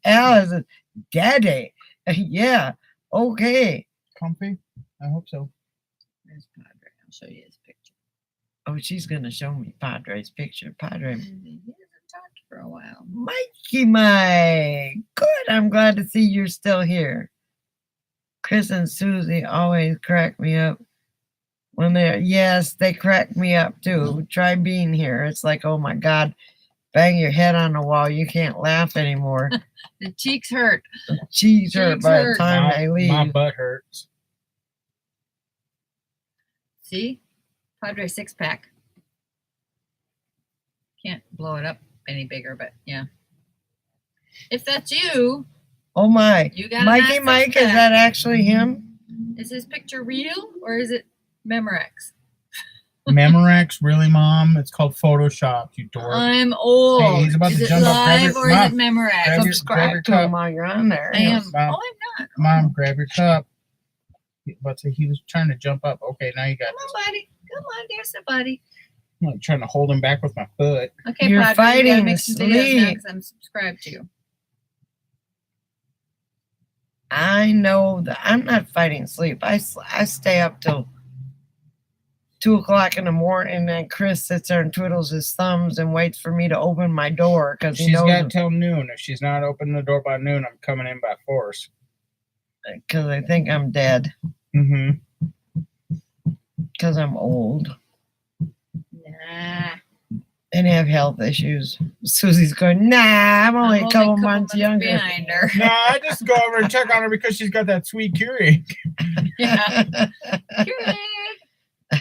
Al is a daddy. Yeah. Okay. Comfy? I hope so. There's Padre. I'll show you his picture. Oh, she's gonna show me Padre's picture. Padre. He hasn't talked for a while. Mikey Mike. Good. I'm glad to see you're still here. Chris and Susie always crack me up when they crack me up too. Try being here. It's like, oh my God, bang your head on the wall. You can't laugh anymore. The cheeks hurt. Cheeks hurt by the time they leave. My butt hurts. See? Padre six-pack. Can't blow it up any bigger, but yeah. If that's you, Oh my. you got Mikey Mike, is that actually him? Is his picture real or is it Memorex? Memorex, really, Mom? It's called Photoshop, you dork. I'm old. Hey, he's about is to it jump up. Grab live your- or is Mom, it Memorex? grab your Subscribe to cup. him while you're on there. I am. Mom. Oh, I'm not. Mom, grab your cup. But he was trying to jump up. Okay, now you got Come on, buddy. Come on, there's somebody. I'm like trying to hold him back with my foot. Okay, You're Padre, you gotta fighting make some videos now sleep. because I'm subscribed to you. I know that I'm not fighting sleep. I stay up till 2 o'clock in the morning, and then Chris sits there and twiddles his thumbs and waits for me to open my door because he She's knows. got till noon. If she's not opening the door by noon, I'm coming in by force. Because I think I'm dead. Mm-hmm. Because I'm old Nah. and have health issues. Susie's going, nah, I'm only a couple months younger. behind her. No, I just go over and check on her because she's got that sweet Keurig. Yeah. Keurig.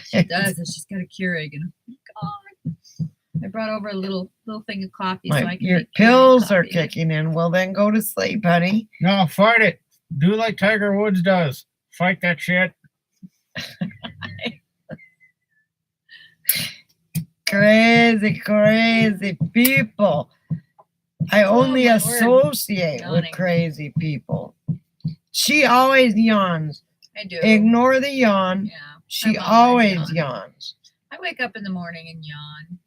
She does, and she's got a Keurig. And God, I brought over a little thing of coffee so I can Your make Keurig pills are coffee. kicking in. Well, then go to sleep, honey. No, fight it. Do like Tiger Woods does. Fight that shit. Crazy people. I only my word. associate with Yawning. crazy people. She always yawns. I do. Ignore the yawn. Yeah. She I'm always always yawns. I wake up in the morning and yawn.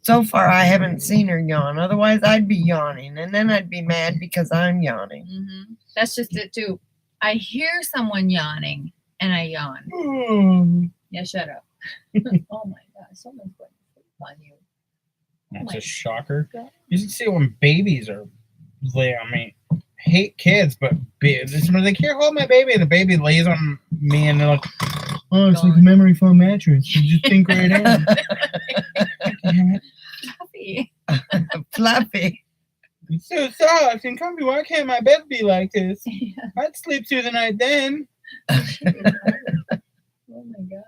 So far, I haven't seen her yawn. Otherwise, I'd be yawning, and then I'd be mad because I'm yawning. Mm-hmm. That's just it too. I hear someone yawning and I yawn. Yeah, shut up. Oh my God, someone's going to sleep on you. That's my a shocker. God. You should see when babies are laying on me. Hate kids, but when they can't hold my baby, and the baby lays on me, and they're like, "Oh, it's like a memory foam mattress. You just think right in." Damn it. Puppy. Fluffy. It's so soft and comfy. Why can't my bed be like this? Yeah. I'd sleep through the night then. Oh my gosh.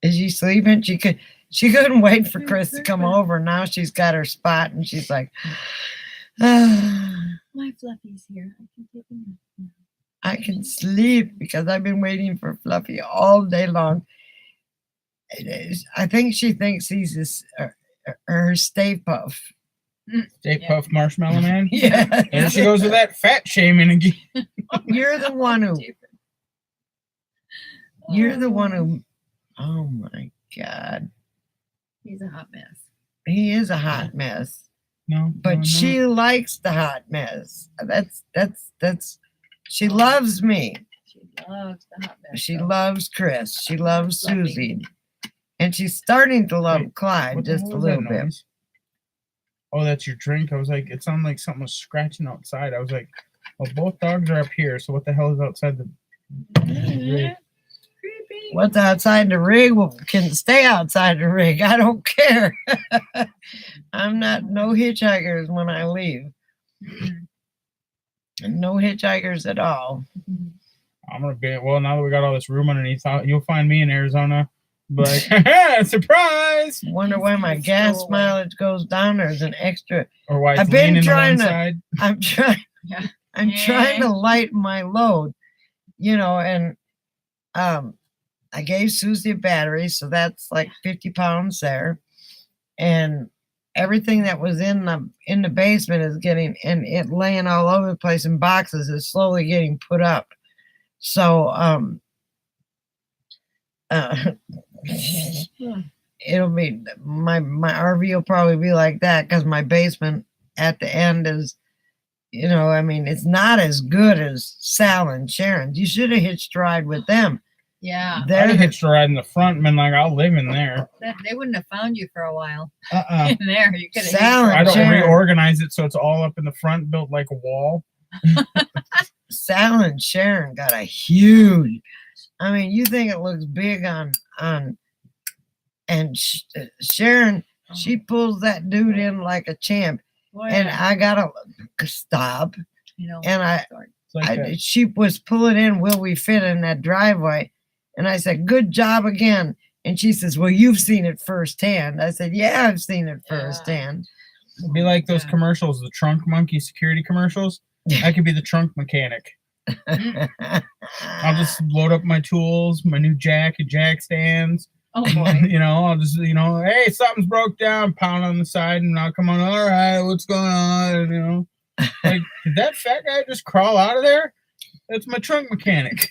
Is she sleeping? She couldn't wait for Chris to come over. Now she's got her spot, and she's like, My Fluffy's here. I can take him now. I can sleep because I've been waiting for Fluffy all day long. I think she thinks he's her Stay Puff. Stay Puff Marshmallow Man. Yeah. And she goes with that fat shaming again. You're the one who. You're the one who. Oh my God. He's a hot mess. He is a hot mess. No, But she likes the hot mess. That's. She loves me. She loves the hot mess. She though. loves Chris. She loves Fluffy. Susie. And she's starting to love Wait, Clyde What the just hell a was little that bit. noise? Oh, that's your drink. I was like, it sounded like something was scratching outside. I was like, well, both dogs are up here, so what the hell is outside the rig? Creepy. What's outside the rig can stay outside the rig. I don't care. I'm not no hitchhikers when I leave. No hitchhikers at all. I'm gonna be now that we got all this room underneath. You'll find me in Arizona, like surprise. Wonder why my gas mileage goes down. There's an extra. Or why it's I've been leaning to trying one to- side. I'm trying. Yeah. I'm trying to lighten my load, and I gave Susie a battery, so that's like 50 pounds there, and everything that was in the basement is getting and it laying all over the place in boxes is slowly getting put up. So it'll be my RV will probably be like that because my basement at the end is, it's not as good as Sal and Sharon's. You should have hitched a ride with them. Yeah. I'd have hitched a ride in the front and been like, I'll live in there. They wouldn't have found you for a while. In there. You could have. Sal I and don't Sharon. reorganize it so it's all up in the front, built like a wall. Sal and Sharon got a huge. I mean, you think it looks big on, and Sharon, she pulls that dude in like a champ, and I gotta stop. And It's like that. she was pulling in. Will we fit in that driveway? And I said, "Good job again." And she says, "Well, you've seen it firsthand." I said, "Yeah, I've seen it Yeah. firsthand." It'd be like those Yeah. commercials, the Trunk Monkey security commercials. I could be the trunk mechanic. I'll just load up my tools, my new jack stands. Oh boy. I'll just, hey, something's broke down, pound on the side, and I'll come on, all right, what's going on? Like, did that fat guy just crawl out of there? That's my trunk mechanic.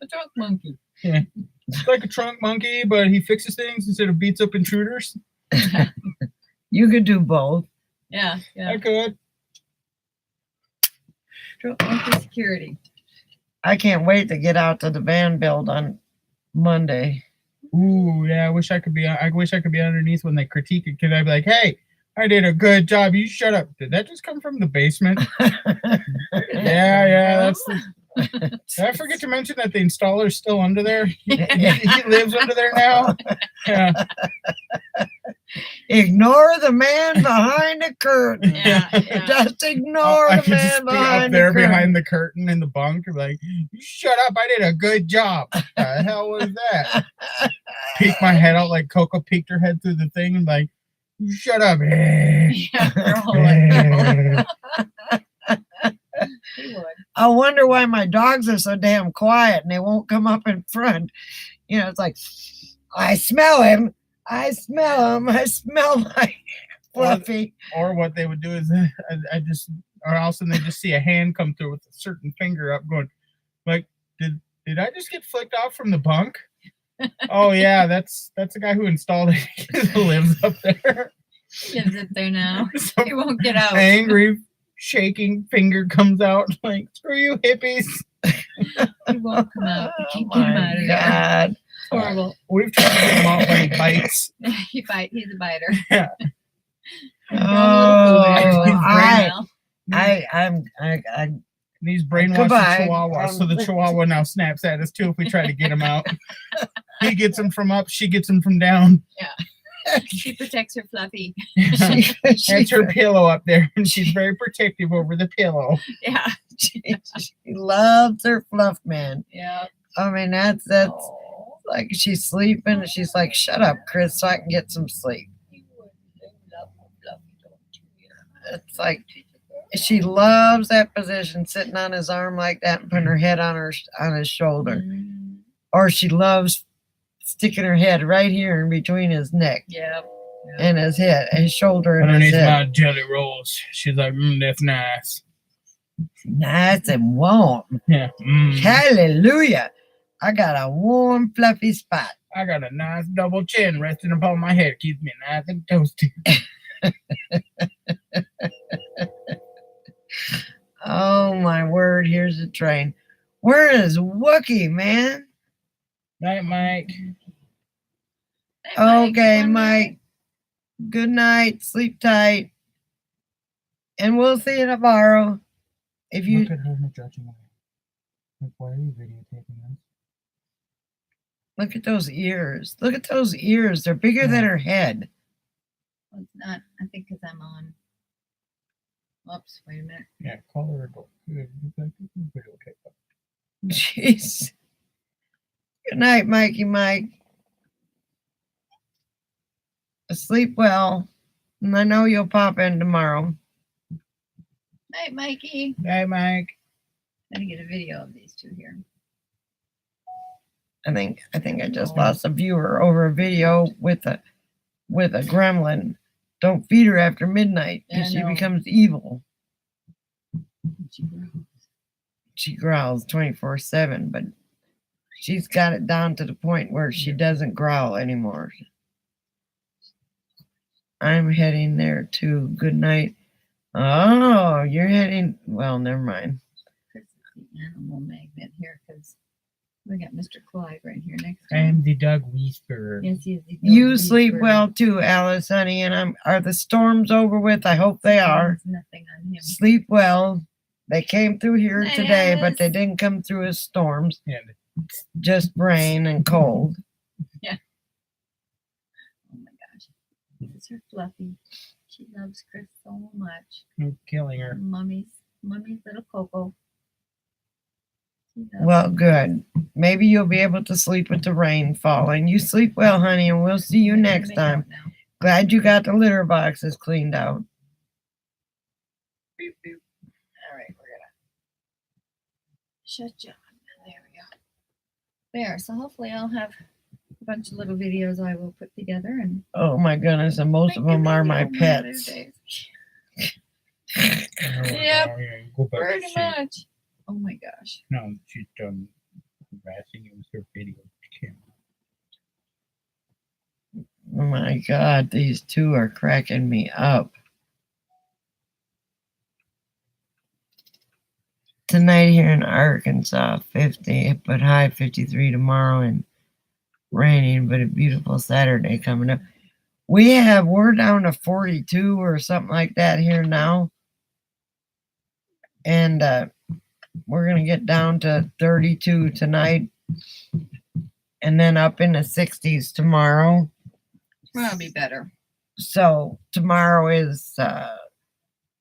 The drunk monkey. Yeah. It's like a trunk monkey, but he fixes things instead of beats up intruders. You could do both. Yeah, yeah. I could. Monkey security. I can't wait to get out to the van build on Monday. Ooh, yeah. I wish I could be underneath when they critique it. Cause I'd be like, "Hey, I did a good job. You shut up." Did that just come from the basement? Yeah. That's. Did I forget to mention that the installer's still under there? He lives under there now. Yeah. Ignore the man behind the curtain. Yeah. Just ignore I the could just man be up behind there the curtain. behind the curtain in the bunk, like, "You shut up! I did a good job." The hell was that? Peek my head out like Coco peeked her head through the thing, and like, "You shut up!" Yeah, girl. He would. I wonder why my dogs are so damn quiet and they won't come up in front. You know, it's like, I smell him. I smell him. I smell my Fluffy. Or what they would do is, or all of a sudden they just see a hand come through with a certain finger up, going, like, did I just get flicked off from the bunk? Oh yeah, that's the guy who installed it. He lives up there. He lives up there now. Some He won't get out. angry, shaking finger comes out, like, "Screw you, hippies." He won't come out. You Oh can't get him my out of there. God. It's horrible. We've tried to get him out, but he bites. He's a biter. Yeah. Oh, I'm And he's brainwashed Goodbye. the Chihuahua, so the Chihuahua now snaps at us too if we try to get him out. He gets him from up, she gets him from down. She protects her Fluffy. That's her pillow up there, and she's very protective over the pillow. Yeah. she loves her fluff man. Yeah. I mean, that's Oh. like she's sleeping and she's like, "Shut up, Chris, so I can get some sleep." It's like she loves that position, sitting on his arm like that and putting her head on his shoulder. Mm, Or she loves sticking her head right here in between his neck yeah. and his head, his shoulder and his Underneath head. my jelly rolls, she's like, "That's nice." Nice and warm. Yeah. Hallelujah. I got a warm, fluffy spot. I got a nice double chin resting upon my head. Keeps me nice and toasty. Oh my word, here's the train. Where is Wookie, man? Night, Mike. Hey, Okay, good Mike. night. Good night. Sleep tight. And we'll see you tomorrow. If you Look at her judging me. Like, why are you videotaping us? look at those ears. Look at those ears. They're bigger than her head. Well, it's not. I think because I'm on. Whoops. Wait a minute. Yeah, call her a dog. Videotape us. Jeez. Good night, Mikey Mike. Sleep well. And I know you'll pop in tomorrow. Night, Mikey. Hey, Mike. I'm gonna get a video of these two here. I think I just lost a viewer over a video with a gremlin. Don't feed her after midnight Yeah, I because she know. becomes evil. She grows. She growls 24/7, but she's got it down to the point where she doesn't growl anymore. I'm heading there too. Good night. Oh, you're heading. Well, never mind. Chris is the animal magnet here because we got Mr. Clyde right here next to I him. am the dog whisperer. Yes, he is. the You dog sleep whisperer. well too, Alice, honey. And are the storms over with? I hope they are. There's nothing on him. Sleep well. They came through here Night, today, but they Alice. didn't come through as storms. Yeah, Just rain and cold. Oh my gosh. This is her Fluffy. She loves Chris so much. I'm killing her. Mummy's little Coco. She loves Well, him. good. Maybe you'll be able to sleep with the rain falling. You sleep well, honey, and we'll see you They're gonna next make time. out now. Glad you got the litter boxes cleaned out. Boop, boop. All right, we're gonna shut John. There we go. There. So hopefully I'll have a bunch of little videos I will put together and Oh my goodness, and most of make a them are my video one of pets. these days. Yep. Go back to Pretty sleep. much. Oh my gosh. No, she's done harassing you with her video camera. Oh my God, these two are cracking me up. Tonight here in Arkansas, 50, but high 53 tomorrow, and raining, but a beautiful Saturday coming up. We're down to 42 or something like that here now. And we're going to get down to 32 tonight and then up in the 60s tomorrow. That'll be better. So tomorrow is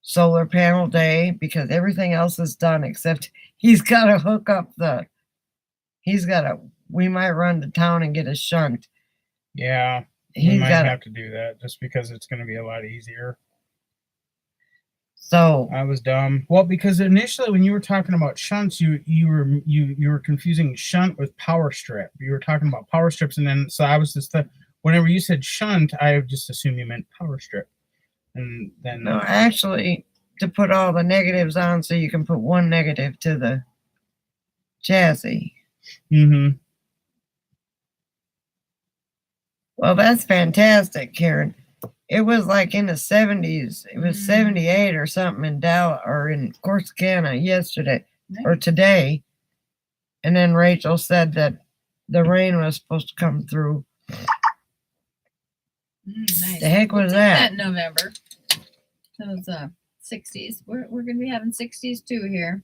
solar panel day because everything else is done except he's got to hook up we might run to town and get a shunt. Yeah, we He's might got have to do that just because it's going to be a lot easier. So I was dumb. Well, because initially when you were talking about shunts, you were confusing shunt with power strip. You were talking about power strips, and then so I was just whenever you said shunt, I just assumed you meant power strip, and then no, actually, to put all the negatives on so you can put one negative to the chassis. Mm-hmm. Well, that's fantastic, Karen. It was like in the 70s. It was 78 or something in Dallas or in Corsicana yesterday or today. And then Rachel said that the rain was supposed to come through. Nice. The heck was We'll take that? in November. Those 60s. We're going to be having 60s too here.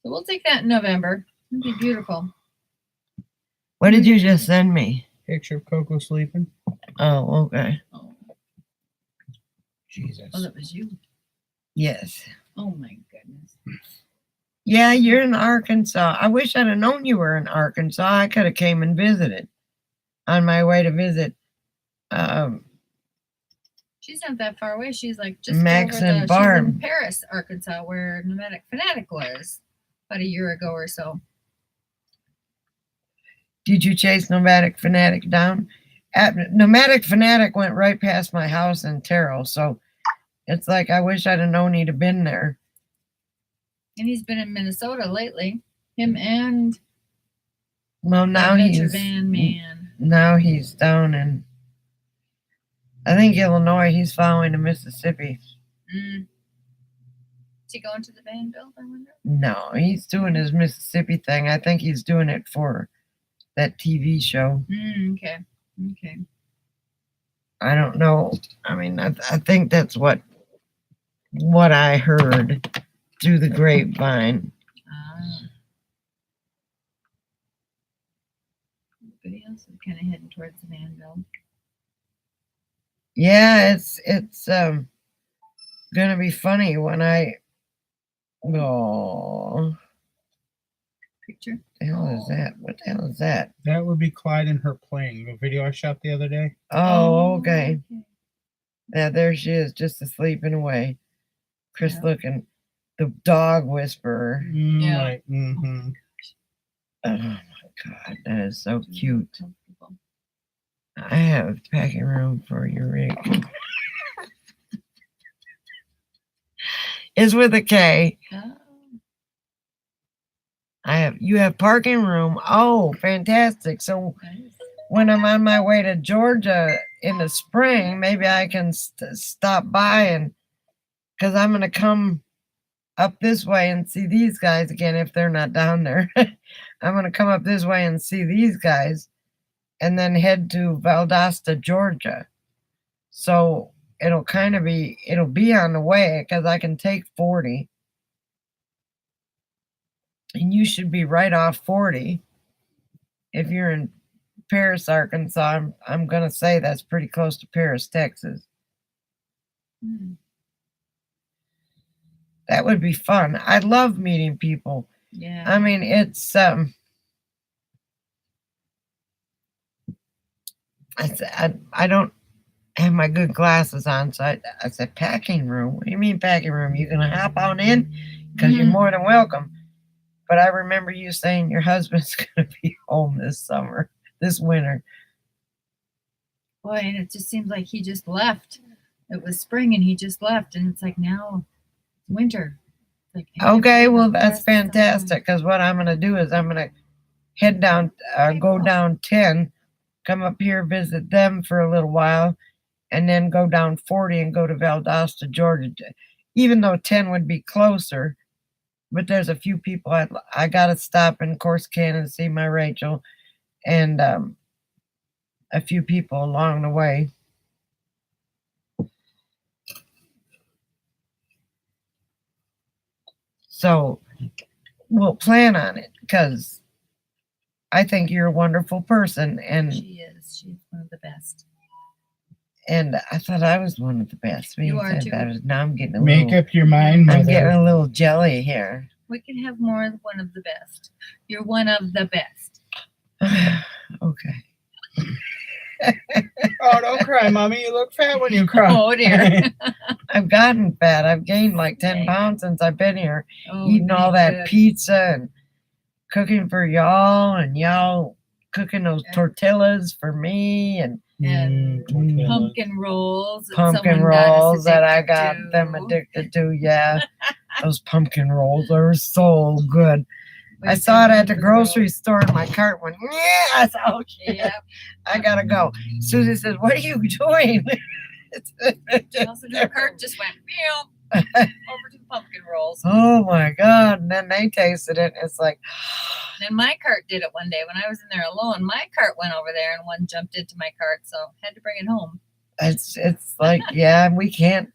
So we'll take that in November. It'll be beautiful. What did you just send me? Picture of Coco sleeping. Oh, okay. Oh, Jesus. that was you. Yes. Oh my goodness. Yeah, you're in Arkansas. I wish I'd have known you were in Arkansas. I could have came and visited on my way to visit She's not that far away. She's like just Max over and she's Barb. in Paris, Arkansas, where Pneumatic Fanatic was about a year ago or so. Did you chase Pneumatic Fanatic down? Pneumatic Fanatic went right past my house in Terrell, so it's like I wish I'd have known he'd have been there. And he's been in Minnesota lately. Him and Well, now Adventure Van Man. Now he's down in, I think, Illinois. He's following to Mississippi. Is he going to the van build, I wonder? No, he's doing his Mississippi thing. I think he's doing it for that TV show. Okay. I don't know. I mean, I think that's what I heard through the grapevine. Everybody else is kind of heading towards the van build. Yeah, it's gonna be funny when I Picture. the hell is that? What the hell is that? That would be Clyde and her playing. The video I shot the other day. Oh, okay. Yeah, there she is, just sleeping away. Chris looking, the dog whisperer. Yeah. Like, mm-hmm. Oh my God, that is so cute. I have packing room for your rig. It's with a K. You have parking room. Oh, fantastic. So when I'm on my way to Georgia in the spring, maybe I can stop by and because I'm going to come up this way and see these guys again if they're not down there. I'm going to come up this way and see these guys and then head to Valdosta, Georgia. So it'll be on the way because I can take 40. And you should be right off 40. If you're in Paris, Arkansas, I'm going to say that's pretty close to Paris, Texas. That would be fun. I love meeting people. Yeah. I mean, it's I don't have my good glasses on, so I said packing room. What do you mean packing room? You gonna hop on in? Because you're more than welcome. But I remember you saying your husband's gonna be home this winter. Boy, and it just seems like he just left. It was spring and he just left, and it's like now it's winter. Like, okay, well that's fantastic. Because what I'm gonna do is I'm gonna head down, go down 10, come up here, visit them for a little while, and then go down 40 and go to Valdosta, Georgia. Even though 10 would be closer, but there's a few people I got to stop in Corsicana and see my Rachel, and a few people along the way. So we'll plan on it because I think you're a wonderful person, and She is. She's one of the best. and I thought I was one of the best. You are too. Now I'm getting Make up your mind, I'm mother. getting a little jelly here. We can have more than one of the best. You're one of the best. Okay. Oh, don't cry, Mommy. You look fat when you cry. Oh dear. I've gotten fat. I've gained like 10 Dang. pounds since I've been here, Oh, eating all that good. pizza and cooking for y'all, and y'all cooking those Yeah. tortillas for me, and tortillas. Pumpkin rolls. that pumpkin someone got us rolls that I addicted got to. them addicted to. Yeah, those pumpkin rolls are so good. We I still saw it go at the for grocery store, and my cart went, yeah. I said, okay, Yep. I gotta go. Susie says, what are you doing? Also, the cart just went meow, over to the pumpkin rolls. Oh my God. And then they tasted it. It's like, And then my cart did it one day when I was in there alone. My cart went over there and one jumped into my cart, so had to bring it home. it's like, yeah, we can't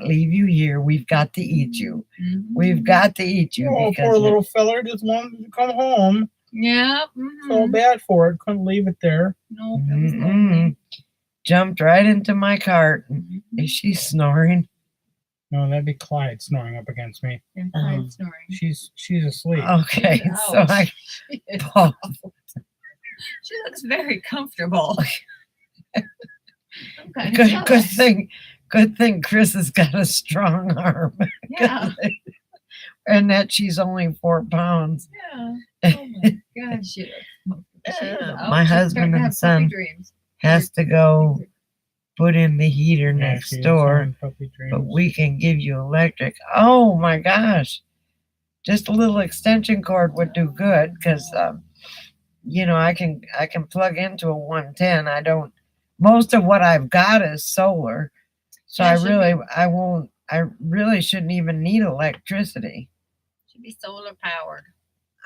leave you here. We've got to eat you. Mhm. We've got to eat you. Oh, because poor little feller just wanted to come home. Yeah. So bad for it. Couldn't leave it there. Nope, it was lonely. Jumped right into my cart. Mhm. Is she snoring? No, that'd be Clyde snoring up against me. And Clyde snoring. She's asleep. Okay, so Ouch. I She is- oh, She looks very comfortable. I'm kind of good jealous. good thing Chris has got a strong arm. Yeah. And that she's only 4 pounds. Yeah. Oh my gosh, she looks comfortable. My She's husband starting to and have son puppy dreams. has to go put in the heater Yeah, next she is door, having puppy dreams. but we can give you electric. Oh my gosh. Just a little extension cord would do good because I can plug into a 110. Most of what I've got is solar. So Yeah, I really shouldn't even need electricity. Should be solar powered.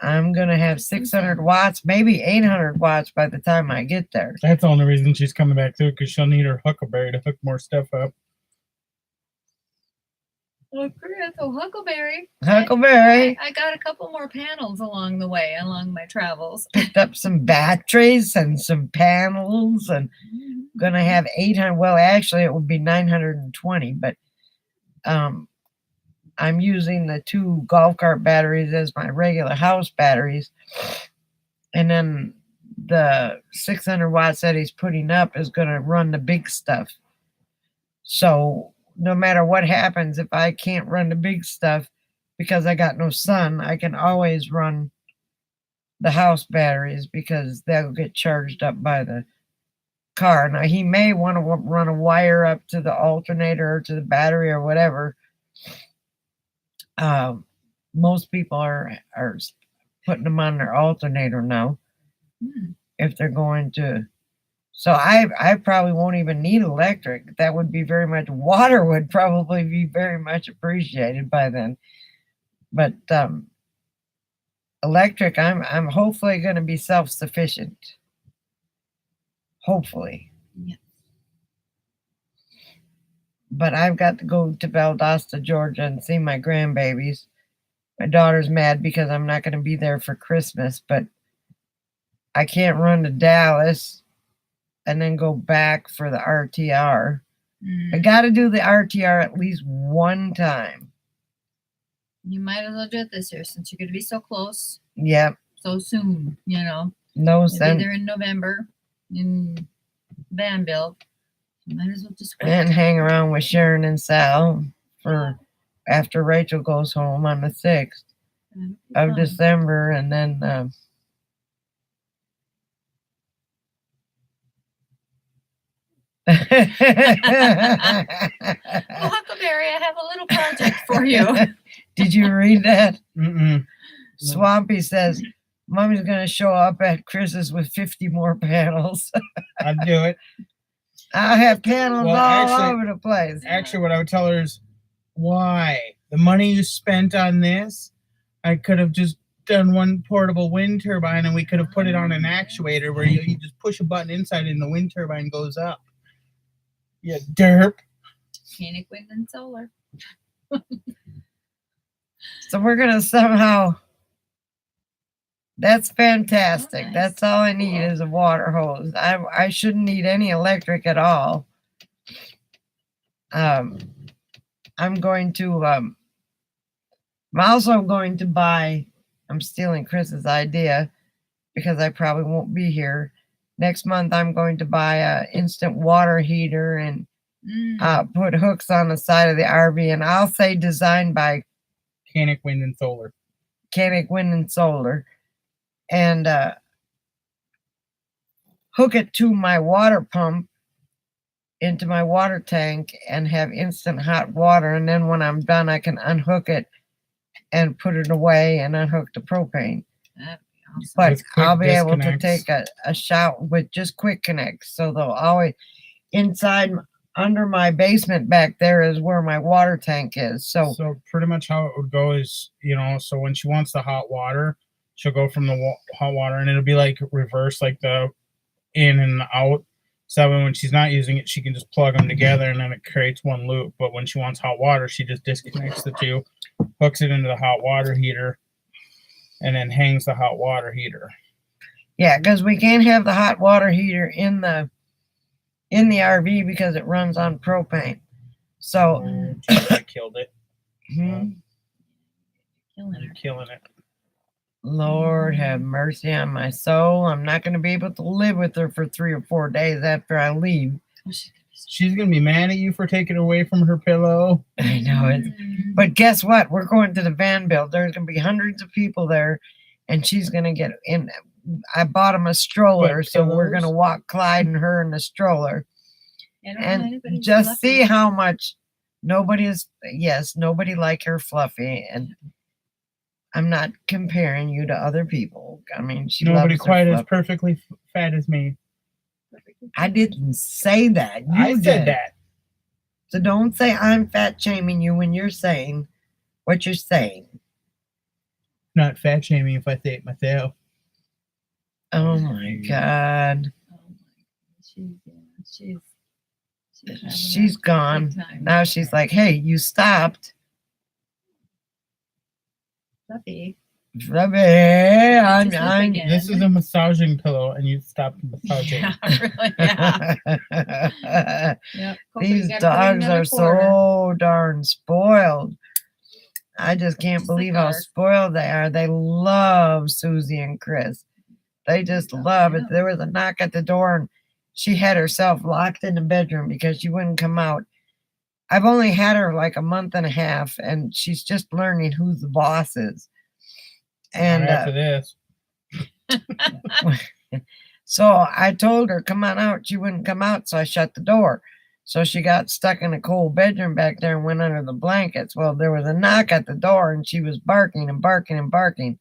I'm gonna have Just some 600 sun. watts, maybe 800 watts by the time I get there. That's the only reason she's coming back too, because she'll need her huckleberry to hook more stuff up. Oh, Chris, Huckleberry. Huckleberry I got a couple more panels along the way, along my travels. picked up some batteries and some panels, and gonna have 800. Well, actually, it would be 920, but I'm using the 2 golf cart batteries as my regular house batteries, and then the 600 watts that he's putting up is gonna run the big stuff. So no matter what happens, if I can't run the big stuff because I got no sun, I can always run the house batteries because they'll get charged up by the car. Now he may want to run a wire up to the alternator or to the battery or whatever. Most people are putting them on their alternator now if they're going to. So I probably won't even need electric. That would be very much, water would probably be very much appreciated by then. But electric, I'm hopefully going to be self-sufficient. Hopefully. Yeah. But I've got to go to Valdosta, Georgia and see my grandbabies. My daughter's mad because I'm not going to be there for Christmas, but I can't run to Dallas and then go back for the RTR. I got to do the RTR at least one time. You might as well do it this year since you're going to be so close, Yep. so soon. No No maybe sense. they're in November in Vanville. You might as well just wait. And hang around with Sharon and Sal for after Rachel goes home on the 6th That'd be of fun. December, and then Well, Huckleberry, I have a little project for you. Did you read that? Mm-mm. Swampy says, Mommy's gonna show up at Chris's with 50 more panels. I'd do it. I'll have panels Well, all actually- over the place. Actually, what I would tell her is, why? The money you spent on this, I could have just done one portable wind turbine and we could have put it on an actuator where you just push a button inside and the wind turbine goes up. Yeah, derp. Scenic wind and solar. So we're gonna somehow. That's fantastic. Nice. That's all I need Cool. is a water hose. I shouldn't need any electric at all. I'm going to I'm also going to buy. I'm stealing Chris's idea because I probably won't be here next month. I'm going to buy a instant water heater and put hooks on the side of the RV, and I'll say designed by Canic Wind and Solar. Canic Wind and Solar, and hook it to my water pump into my water tank and have instant hot water. And then when I'm done, I can unhook it and put it away and unhook the propane. That'd be awesome. But With quick I'll be able to disconnects. take a shower with just quick connects. So they'll always inside under my basement back there is where my water tank is. So So pretty much how it would go is, so when she wants the hot water, she'll go from the hot water and it'll be like reverse, like the in and out. So that when she's not using it, she can just plug them together and then it creates one loop. But when she wants hot water, she just disconnects the two, hooks it into the hot water heater, and then hangs the hot water heater. yeah, because we can't have the hot water heater in the RV because it runs on propane. So I killed it. hmm, Killing You're her. killing it. Lord have mercy on my soul. I'm not going to be able to live with her for 3 or 4 days after I leave. Oh, she's gonna be so- She's gonna be mad at you for taking away from her pillow. I know it. But guess what? We're going to the van build. There's going to be hundreds of people there, and she's going to get in. I bought him a stroller, What, so we're going to pillows? walk Clyde and her in the stroller. I don't know And anybody who's just lucky. see how much nobody like her fluffy. And I'm not comparing you to other people. I mean, she Nobody loves her quite as fluffy. perfectly fat as me. I didn't say that. You I said did. that. So don't say I'm fat shaming you when you're saying what you're saying. Not fat shaming if I say it myself. Oh my God. Oh my goodness. She's having She's a gone. big time. Now she's like, hey, you stopped. Fluffy. I'm, Just look I'm, again. This is a massaging pillow, and you stopped massaging. Yeah, really. Yeah. Yep. Coco, you These gotta put in dogs another are quarter. so darn spoiled. I just can't Just like believe how ours. spoiled they are. They love Susie and Chris. They just love it. Yeah. There was a knock at the door, and she had herself locked in the bedroom because she wouldn't come out. I've only had her like a month and a half, and she's just learning who the boss is. And Not after this. so I told her, come on out. She wouldn't come out, so I shut the door. So she got stuck in a cold bedroom back there and went under the blankets. Well, there was a knock at the door, and she was barking and barking and barking.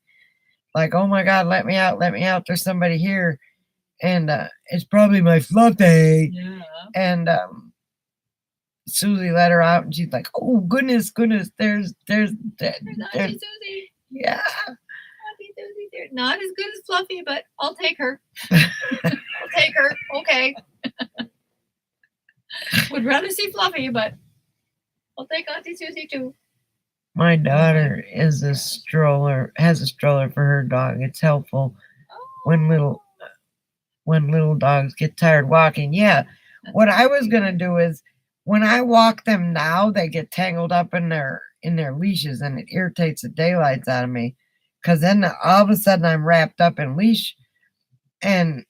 Like, oh my God, let me out, let me out. There's somebody here. And it's probably my fluffy. Yeah. And Susie let her out, and she's like, oh, goodness, there's There's there's Auntie Susie. yeah. Auntie Susie. They're not as good as Fluffy, but I'll take her. I'll take her. Okay. Would rather see Fluffy, but I'll take Auntie Susie too. My daughter has a stroller for her dog. It's helpful when little dogs get tired walking. Yeah. What I was gonna do is when I walk them now, they get tangled up in their leashes, and it irritates the daylights out of me. Cause then all of a sudden I'm wrapped up in leash. And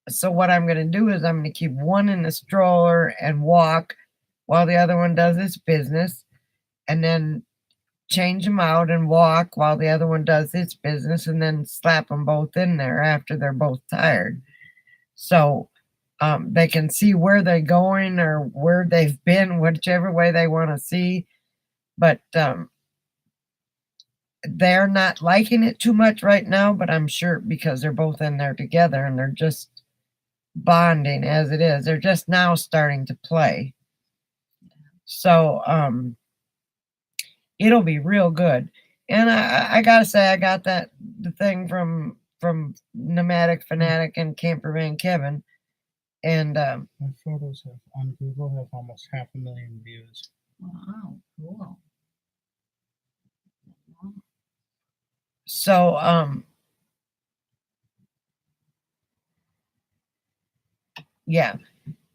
so what I'm gonna do is I'm gonna keep one in the stroller and walk while the other one does its business, and then change them out and walk while the other one does its business, and then slap them both in there after they're both tired. So they can see where they're going or where they've been, whichever way they want to see. But they're not liking it too much right now, but I'm sure because they're both in there together and they're just bonding as it is. They're just now starting to play. So it'll be real good. And I gotta say, I got the thing from Nomadic Fanatic and Campervan Kevin, and My photos on Google have almost 500,000 views. Wow, cool. so yeah,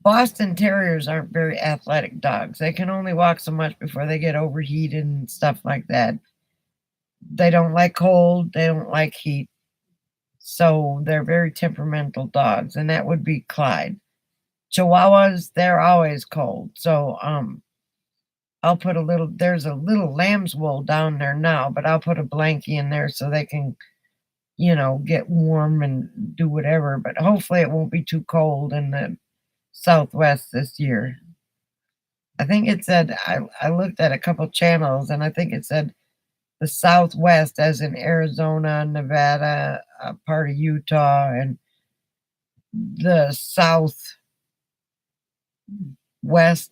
Boston Terriers aren't very athletic dogs. They can only walk so much before they get overheated and stuff like that. They don't like cold. They don't like heat. So they're very temperamental dogs, and that would be Clyde. Chihuahuas, they're always cold. So I'll put there's a little lamb's wool down there now, but I'll put a blankie in there so they can, get warm and do whatever. But hopefully it won't be too cold in the Southwest this year. I think it said, I looked at a couple channels, and I think it said the Southwest, as in Arizona, Nevada, part of Utah, and the Southwest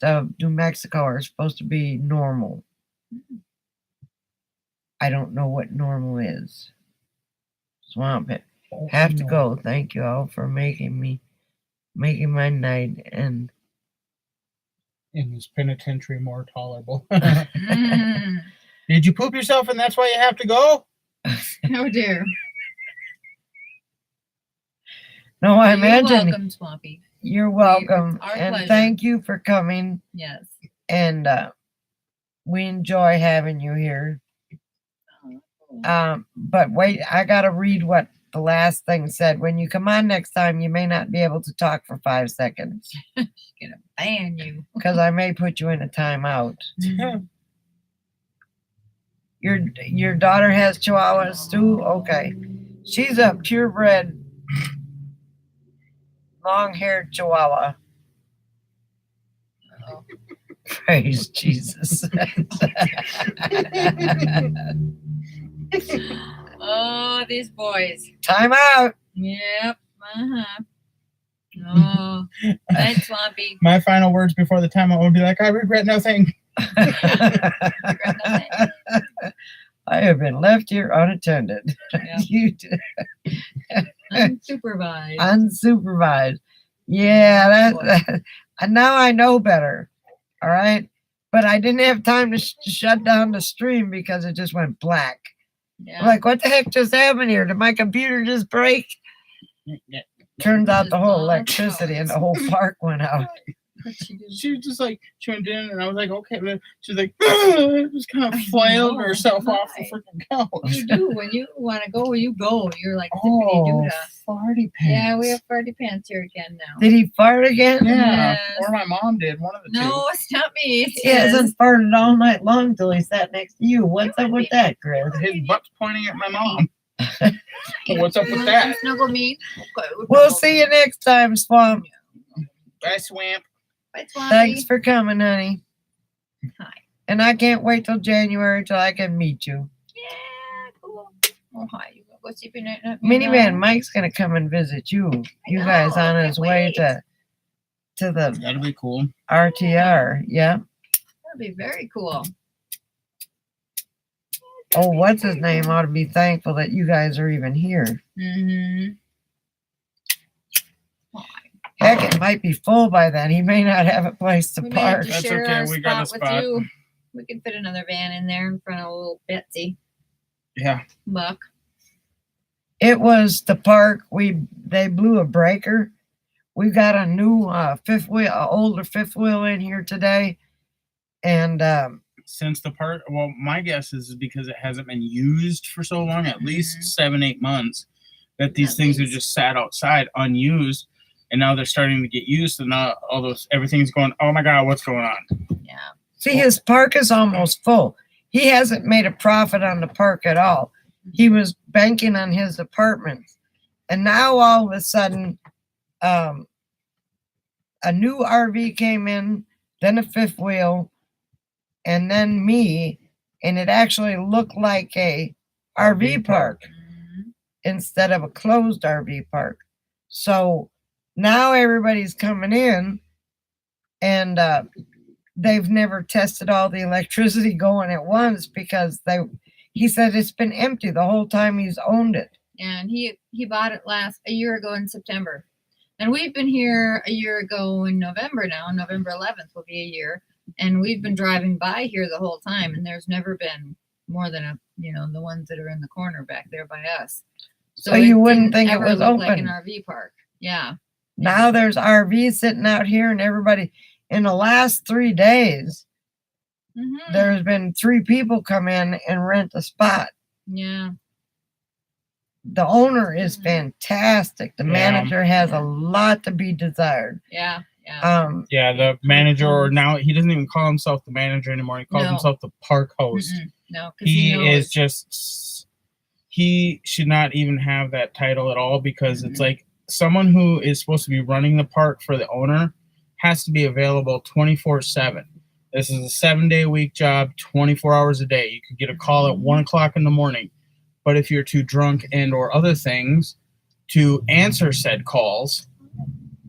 of New Mexico are supposed to be normal. I don't know what normal is. Swamp it. Have to go. Thank you all for making my night. And in this penitentiary more tolerable. Mm. Did you poop yourself and that's why you have to go? Oh dear. no, I imagine You're welcome, Swampy. you're welcome. It's our And pleasure. thank you for coming. Yes. And we enjoy having you here. But wait, I gotta read what the last thing said. When you come on next time, you may not be able to talk for 5 seconds She's gonna ban you. because I may put you in a timeout. Your daughter has Chihuahuas too? Okay. She's a purebred, long-haired Chihuahua. Oh. Praise Jesus. Oh, these boys. Time out. Yep. Uh-huh. Oh, thanks, Swampy. My final words before the timeout would be like, I regret nothing. Regret nothing. I have been left here unattended. Yeah. You do. Unsupervised. Unsupervised. Yeah, that, now I know better. All right. But I didn't have time to shut down the stream because it just went black. Yeah. I'm like, what the heck just happened here? Did my computer just break? Turns out the whole electricity in the whole park went out. What'd she do? She was just like, she went in and I was like, okay. But she's like, just kind of I flailed know, herself off the why? freaking couch. You do. When you want to go, you go. You're like Oh, tippity-doo-dah. farty pants. Yeah, we have farty pants here again now. Did he fart again? Yeah, Yes. or my mom did. One of the two. No, it's not me. It's He hasn't farted all night long till he sat next to you. What's up with that, Chris? His butt's pointing at my mom. What's up with You that? wanna Snuggle me. Okay, We'll see you next time, Swamp. Bye, Swamp. Bye, Swampy. Thanks for coming, honey. Hi. And I can't wait till January till I can meet you. Yeah, cool. Oh, hi. You gonna go see if you're not Minivan Mike's gonna come and visit you. You know, guys I on can't his way wait. to the That'll be cool. RTR. Yeah. That'd be very cool. Oh, what's his name ought to be thankful that you guys are even here. Mm-hmm. Heck, it might be full by then. He may not have a place to We may have park. to That's share okay, our we got a spot spot. with you. We can fit another van in there in front of little Betsy Yeah. Buck. It was the park. They blew a breaker. We got a new fifth wheel, older fifth wheel in here today, and Since the part, well, my guess is because it hasn't been used for so long, at least 7-8 months, that these At things are least. just sat outside unused, and now they're starting to get used, and now everything's going, oh my god, what's going on? Yeah. see, his park is almost full. He hasn't made a profit on the park at all. He was banking on his apartments, and now all of a sudden, a new RV came in, then a fifth wheel, and then me, and it actually looked like a RV park Mhm. instead of a closed RV park. So now everybody's coming in, and they've never tested all the electricity going at once because he said it's been empty the whole time he's owned it. And he bought it a year ago in September. And we've been here a year ago in November now. November 11th will be a year. And we've been driving by here the whole time, and there's never been more than the ones that are in the corner back there by us. So you it wouldn't didn't think it ever was look like open. an RV park. Yeah. Now there's RVs sitting out here, and everybody, in the last 3 days, Mhm. there's been 3 people come in and rent a spot. Yeah. The owner is fantastic. The Yeah. manager has Yeah. a lot to be desired. Yeah. Yeah. Yeah, the manager, or now he doesn't even call himself the manager anymore. He calls No. himself the park host. Mm-mm. No, because He knows. is just, he should not even have that title at all, because it's like someone who is supposed to be running the park for the owner has to be available 24/7. This is a 7-day-a-week job, 24 hours a day. You could get a call at 1 o'clock in the morning. But if you're too drunk and or other things to answer said calls,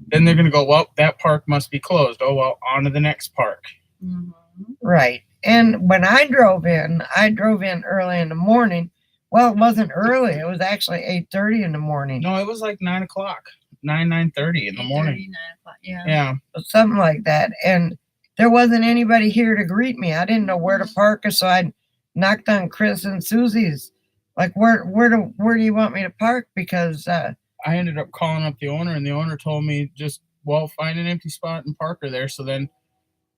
then they're going to go, well, that park must be closed. Oh, well, on to the next park. Mhm. Right. And when I drove in early in the morning. Well, it wasn't early. It was actually 8:30 in the morning. No, it was like 9 o'clock, 9:30 in the morning. 8:30, 9 o'clock. Yeah. Yeah. Something like that. And there wasn't anybody here to greet me. I didn't know where to park, so I knocked on Chris and Susie's. Like, where do you want me to park? Because I ended up calling up the owner, and the owner told me just, well, find an empty spot and park her there. So then,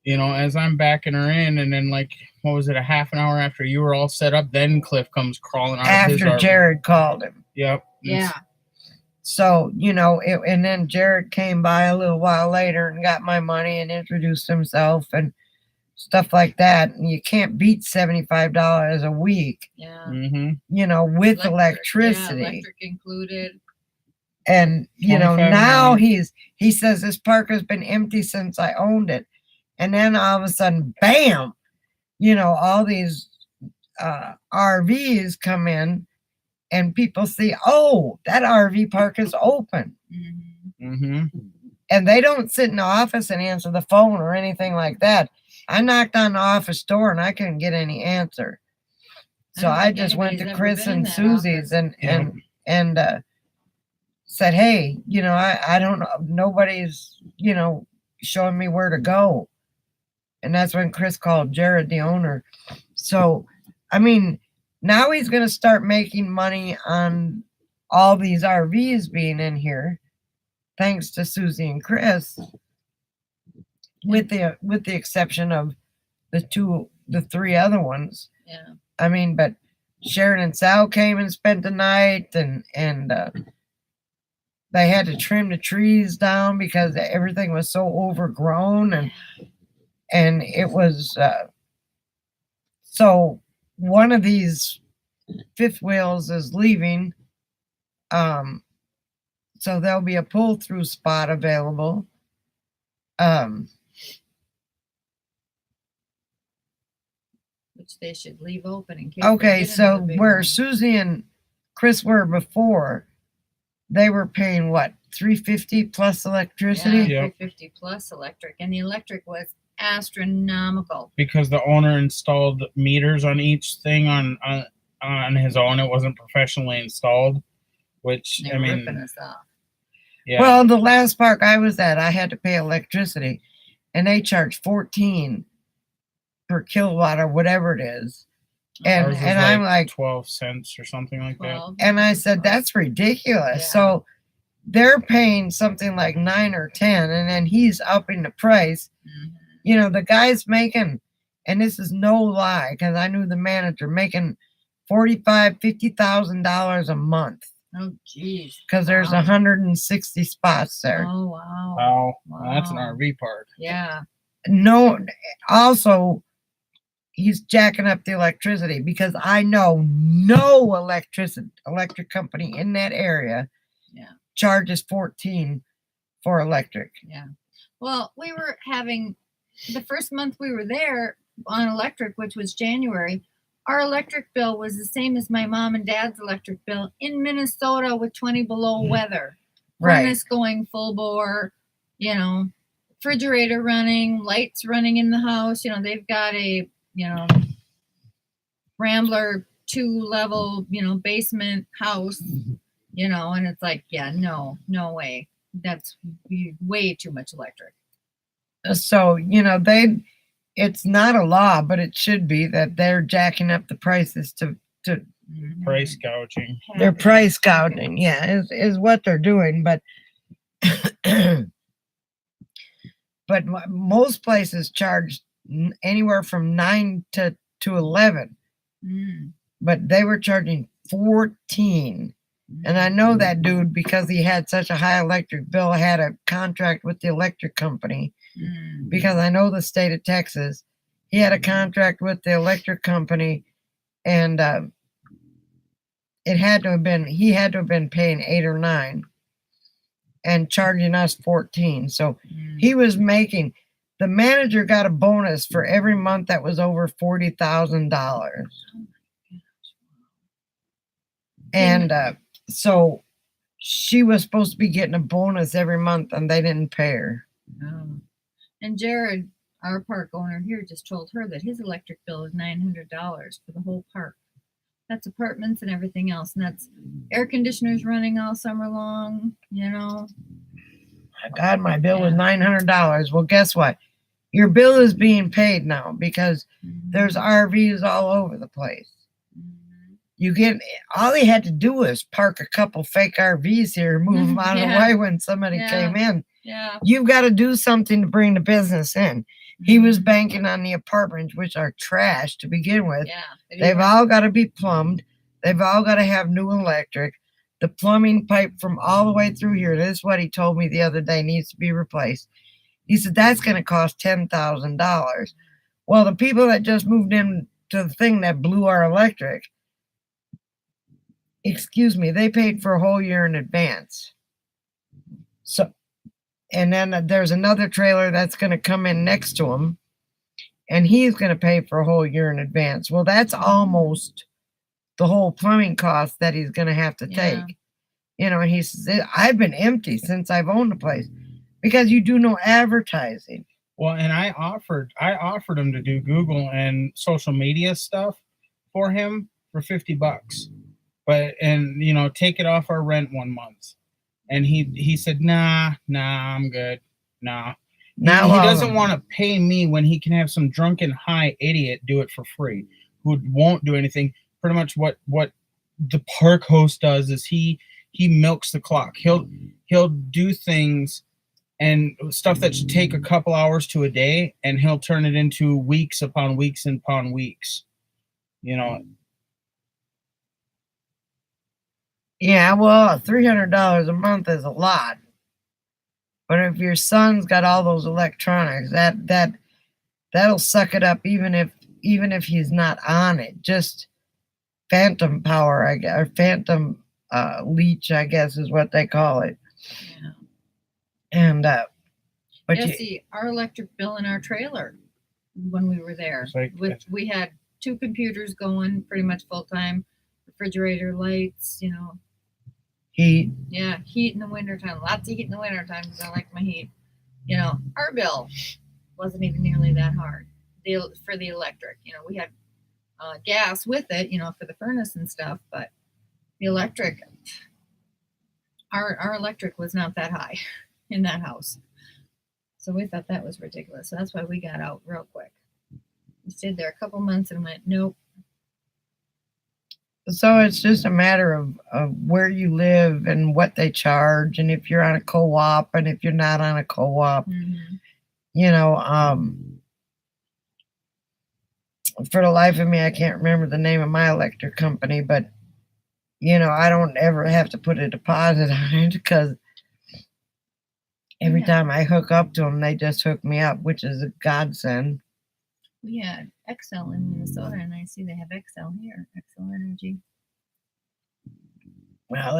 as I'm backing her in, and then like, what was it, a half an hour after you were all set up, then Cliff comes crawling out of his after RV. Jared called him. Yep. Yeah. So, and then Jared came by a little while later and got my money and introduced himself and stuff like that. And you can't beat $75 a week, Yeah. Mm-hmm. with electricity. Yeah, electric included. And, 25 now minutes. he says this park has been empty since I owned it. And then all of a sudden, bam, all these RVs come in. And people see, oh, that RV park is open. Mm-hmm. Mm-hmm. And they don't sit in the office and answer the phone or anything like that. I knocked on the office door and I couldn't get any answer. So I just went to Chris and Susie's and said, hey, I don't know. Nobody's, showing me where to go. And that's when Chris called Jared, the owner. So, I mean, now he's going to start making money on all these RVs being in here, thanks to Susie and Chris, with the exception of the 3 other ones. Yeah. I mean, but Sharon and Sal came and spent the night, and they had to trim the trees down because everything was so overgrown, and it was so. One of these fifth wheels is leaving, so there'll be a pull-through spot available. Which they should leave open in case. Okay, so where Susie and Chris were before, they were paying what, $350 plus electricity? Yeah, $350 plus electric, and the electric was astronomical. Because the owner installed meters on each thing on his own. It wasn't professionally installed, which They were ripping us off. Yeah. Well, the last park I was at, I had to pay electricity, and they charged 14 per kilowatt or whatever it is. And Ours was I'm like 12 cents or something like that. And I said, that's ridiculous. Yeah. So they're paying something like 9 or 10, and then he's upping the price. Mm-hmm. The guy's making, and this is no lie, because I knew the manager, making $50,000 a month. Oh, geez. Because there's 160 spots there. Oh, wow. Wow. Wow. That's an RV park. Yeah. No, also, he's jacking up the electricity, because I know no electric company in that area charges 14 for electric. Yeah. Well, we were having the first month we were there on electric, which was January, our electric bill was the same as my mom and dad's electric bill in Minnesota with 20 below weather. Right. Furnace going full bore, you know, refrigerator running, lights running in the house. You know, they've got a, you know, Rambler 2-level, you know, basement house, you know, and it's like, yeah, no way. That's way too much electric. So, it's not a law, but it should be that they're jacking up the prices to Price gouging. they're price gouging. Yeah, is what they're doing. But but most places charge anywhere from 9 to 11. But they were charging 14. And I know that dude because he had such a high electric bill, had a contract with the electric company. Because I know the state of Texas, he had a contract with the electric company, and he had to have been paying 8 or 9 and charging us 14. So he was making, the manager got a bonus for every month that was over $40,000. And so she was supposed to be getting a bonus every month, and they didn't pay her. And Jared, our park owner here, just told her that his electric bill is $900 for the whole park. That's apartments and everything else, and that's air conditioners running all summer long. You know. God, my bill was $900. Well, guess what? Your bill is being paid now because there's RVs all over the place. All they had to do was park a couple fake RVs here and move them out of the way when somebody came in. Yeah. You've got to do something to bring the business in. He was banking on the apartments, which are trash to begin with. Yeah, they've all got to be plumbed. They've all got to have new electric. The plumbing pipe from all the way through here, this is what he told me the other day, needs to be replaced. He said, that's going to cost $10,000. Well, the people that just moved in to the thing that blew our electric, they paid for a whole year in advance. So, and then there's another trailer that's going to come in next to him, and he's going to pay for a whole year in advance. Well, that's almost the whole plumbing cost that he's going to have to take. And he says, I've been empty since I've owned the place because you do no advertising. Well, and I offered him to do Google and social media stuff for him for $50. But take it off our rent 1 month. And he said, nah, I'm good. Nah. He doesn't want to pay me when he can have some drunken high idiot do it for free who won't do anything. Pretty much what the park host does is he milks the clock. He'll do things and stuff that should take a couple hours to a day, and he'll turn it into weeks upon weeks upon weeks. Yeah, well, $300 a month is a lot. But if your son's got all those electronics, that'll suck it up even if he's not on it. Just phantom power, I guess, or phantom leech, I guess is what they call it. Yeah. And see, our electric bill in our trailer when we were there, we had 2 computers going pretty much full time, refrigerator, lights, heat. Yeah, heat in the wintertime. Lots of heat in the wintertime because I like my heat. Our bill wasn't even nearly that hard for the electric. We had gas with it, for the furnace and stuff, but the electric, our electric was not that high in that house. So we thought that was ridiculous. So that's why we got out real quick. We stayed there a couple months and went, nope. So it's just a matter of where you live and what they charge, and if you're on a co-op and if you're not on a co-op. For the life of me, I can't remember the name of my electric company, but I don't ever have to put a deposit on it because every time I hook up to them, they just hook me up, which is a godsend. We had Excel in Minnesota, and I see they have Excel here, Excel Energy. Well,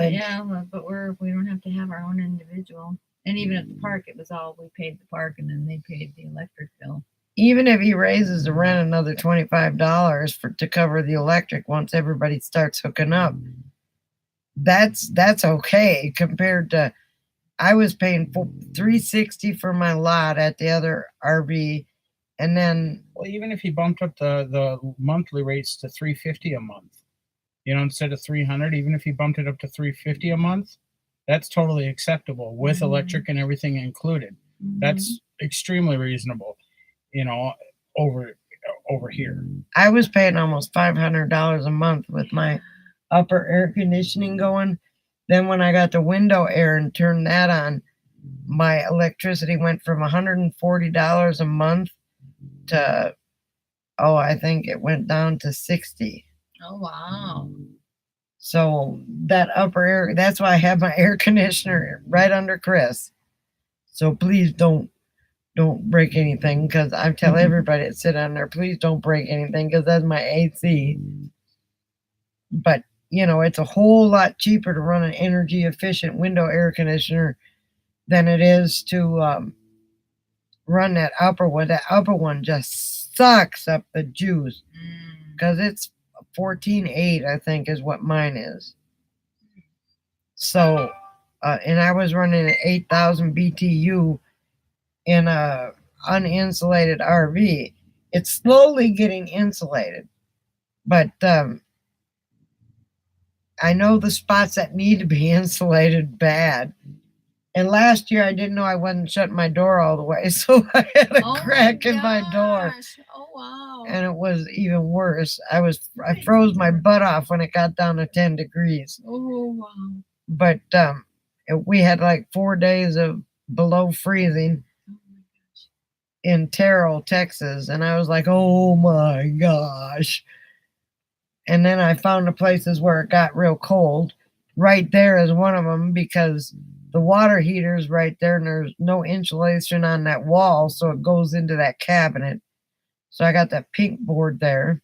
but we don't have to have our own individual. And even at the park, it was all we paid the park, and then they paid the electric bill. even if he raises the rent another $25 to cover the electric once everybody starts hooking up, that's okay compared to I was paying $360 for my lot at the other RV, and then Well, even if he bumped up the monthly rates to $350 a month, instead of $300, even if he bumped it up to $350 a month, that's totally acceptable with electric and everything included. That's extremely reasonable, over here. I was paying almost $500 a month with my upper air conditioning going. Then when I got the window air and turned that on, my electricity went from $140 a month to, I think it went down to $60. Oh, wow. So that upper air, that's why I have my air conditioner right under Chris. So please don't break anything, because I tell everybody that sit on there, please don't break anything, because that's my AC. But it's a whole lot cheaper to run an energy efficient window air conditioner than it is to run that upper one. That upper one just sucks up the juice, because it's 14.8, I think, is what mine is. So, and I was running an 8,000 BTU in a uninsulated RV. It's slowly getting insulated, but I know the spots that need to be insulated bad. And last year I didn't know I wasn't shutting my door all the way, so I had a crack in my door. Oh, wow. And it was even worse. I froze my butt off when it got down to 10 degrees. Oh, wow. But we had like 4 days of below freezing in Terrell, Texas, and I was like, oh my gosh. And then I found the places where it got real cold. Right there is one of them, because the water heater's right there and there's no insulation on that wall, so it goes into that cabinet. So I got that pink board there.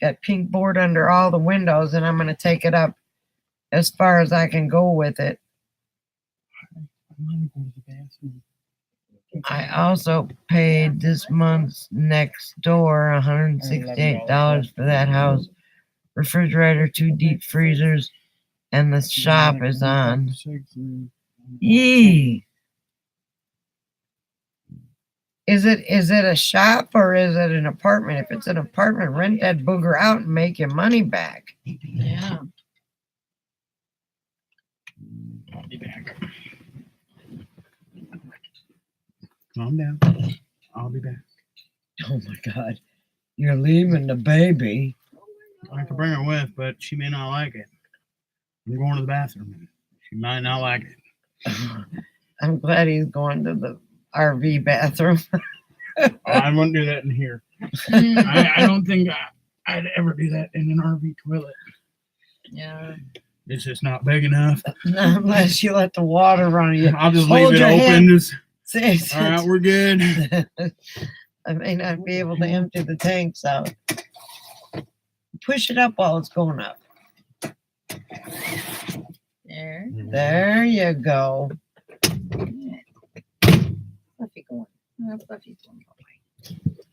Got pink board under all the windows, and I'm going to take it up as far as I can go with it. I also paid this month's next door $168 for that house. Refrigerator, 2 deep freezers, and the shop is on. Yee. Is it a shop or is it an apartment? If it's an apartment, rent that booger out and make your money back. Yeah. I'll be back. Calm down. I'll be back. Oh my God. You're leaving the baby. I could bring her with, but she may not like it. I'm going to the bathroom. She might not like it. I'm glad he's going to the RV bathroom. I wouldn't do that in here. I don't think I'd ever do that in an RV toilet. Yeah. It's just not big enough. Not unless you let the water run. I'll just leave it open. All right, we're good. I may not be able to empty the tanks out. Push it up while it's going up. There. There you go. Fluffy going. Fluffy's going away.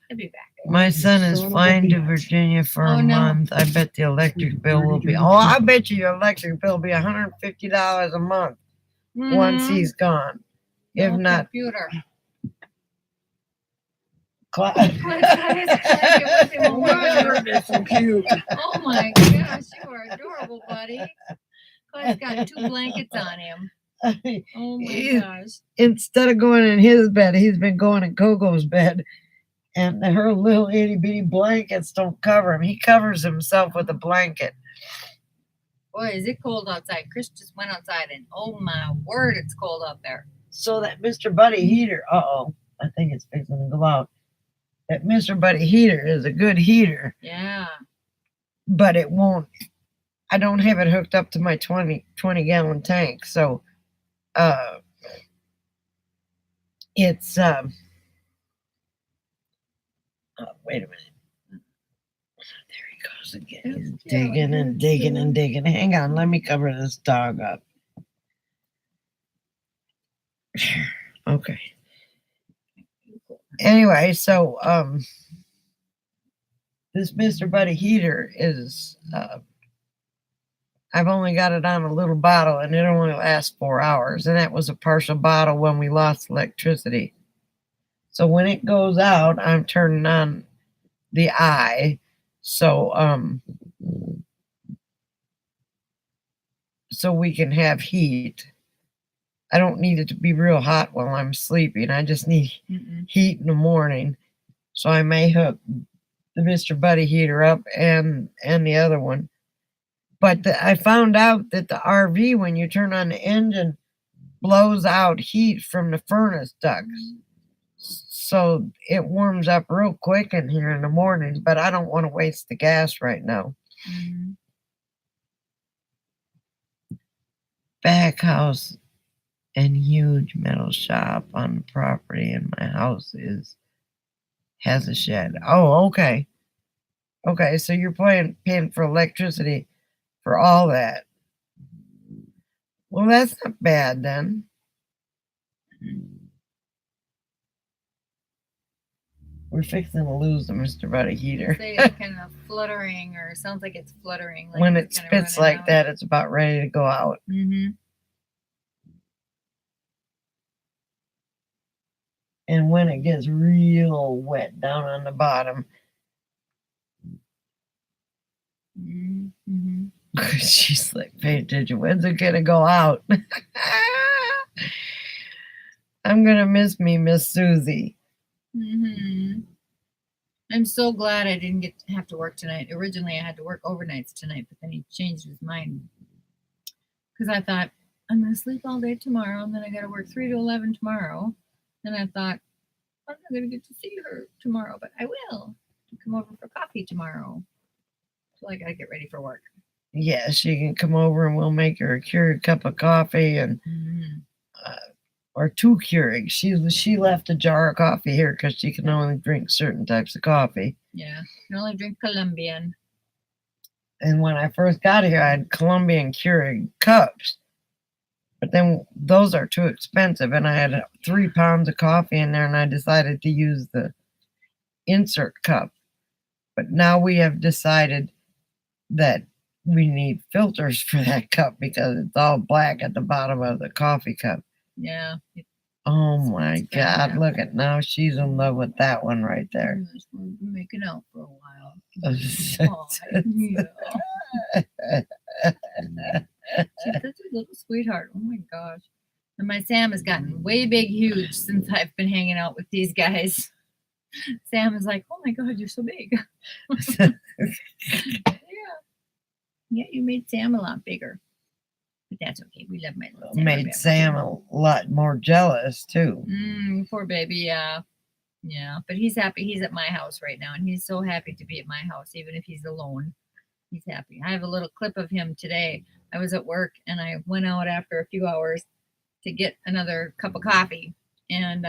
I'll be back. My son is flying to Virginia for a month. I bet the electric bill will be. I bet you your electric bill will be $150 a month once he's gone. If not, computer. It's so cute. Oh my gosh, you are adorable, buddy. Clay's got 2 blankets on him. Oh my gosh. Instead of going in his bed, he's been going in Coco's bed. And her little itty bitty blankets don't cover him. He covers himself with a blanket. Boy, is it cold outside. Chris just went outside and oh my word, it's cold out there. So that Mr. Buddy heater, I think it's fixing to go out. That Mr. Buddy heater is a good heater. Yeah. But it won't, I don't have it hooked up to my 20 gallon tank. So it's, wait a minute. There he goes again. He's digging and digging and digging. Hang on, let me cover this dog up. Okay. Anyway, so this Mr. Buddy heater is I've only got it on a little bottle and it only lasts 4 hours, and that was a partial bottle when we lost electricity. So when it goes out, I'm turning on the eye, so we can have heat. I don't need it to be real hot while I'm sleeping. I just need heat in the morning. So I may hook the Mr. Buddy heater up and the other one. But I found out that the RV, when you turn on the engine, blows out heat from the furnace ducts. So it warms up real quick in here in the morning, but I don't want to waste the gas right now. Back house and huge metal shop on the property, and my house has a shed. Oh, okay. Okay, so you're paying for electricity for all that. Well, that's not bad then. We're fixing to lose the Mr. Buddy heater. Say it's kind of fluttering, or sounds like it's fluttering. Like When it's it kinda spits running like out. that, it's about ready to go out. And when it gets real wet down on the bottom, she's like, pay attention. When's it gonna go out? I'm gonna miss Miss Susie. I'm so glad I didn't have to work tonight. Originally, I had to work overnights tonight, but then he changed his mind because I thought I'm gonna sleep all day tomorrow, and then I got to work 3 to 11 tomorrow. Then I thought I'm not gonna get to see her tomorrow, but I will. Come over for coffee tomorrow. So I gotta get ready for work. Yeah, she can come over and we'll make her a Keurig cup of coffee and or 2 Keurigs. She left a jar of coffee here because she can only drink certain types of coffee. Yeah, you can only drink Colombian. And when I first got here, I had Colombian Keurig cups. But then those are too expensive, and I had 3 pounds of coffee in there, and I decided to use the insert cup. But now we have decided that we need filters for that cup because it's all black at the bottom of the coffee cup. Yeah. Oh my God, look at now. She's in love with that one right there. Yes, we've been making out for a while. Oh, She's such a little sweetheart. Oh my gosh. And my Sam has gotten way big, huge since I've been hanging out with these guys. Sam is like, oh my God, you're so big. Yeah, you made Sam a lot bigger. But that's okay. We love my little Sam. Made Sam a lot more jealous too. Poor baby, yeah. Yeah, but he's happy. He's at my house right now, and he's so happy to be at my house, even if he's alone. He's happy. I have a little clip of him today. I was at work, and I went out after a few hours to get another cup of coffee, and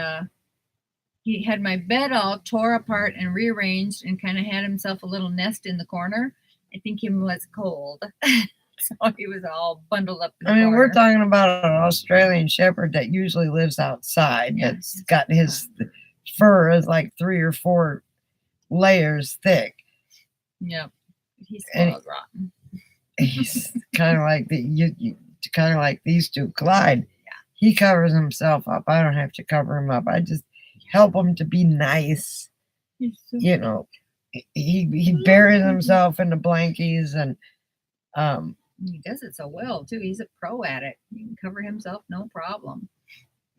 he had my bed all tore apart and rearranged and kind of had himself a little nest in the corner. I think he was cold. So he was all bundled up in the corner. We're talking about an Australian Shepherd that usually lives outside. Yeah. That's got his fur is like 3 or 4 layers thick. Yep. He's spoiled rotten. He's kind of like kind of like these two. Clyde, he covers himself up. I don't have to cover him up. I just help him to be nice. You know, he buries himself in the blankies, and he does it so well too. He's a pro at it. He can cover himself no problem.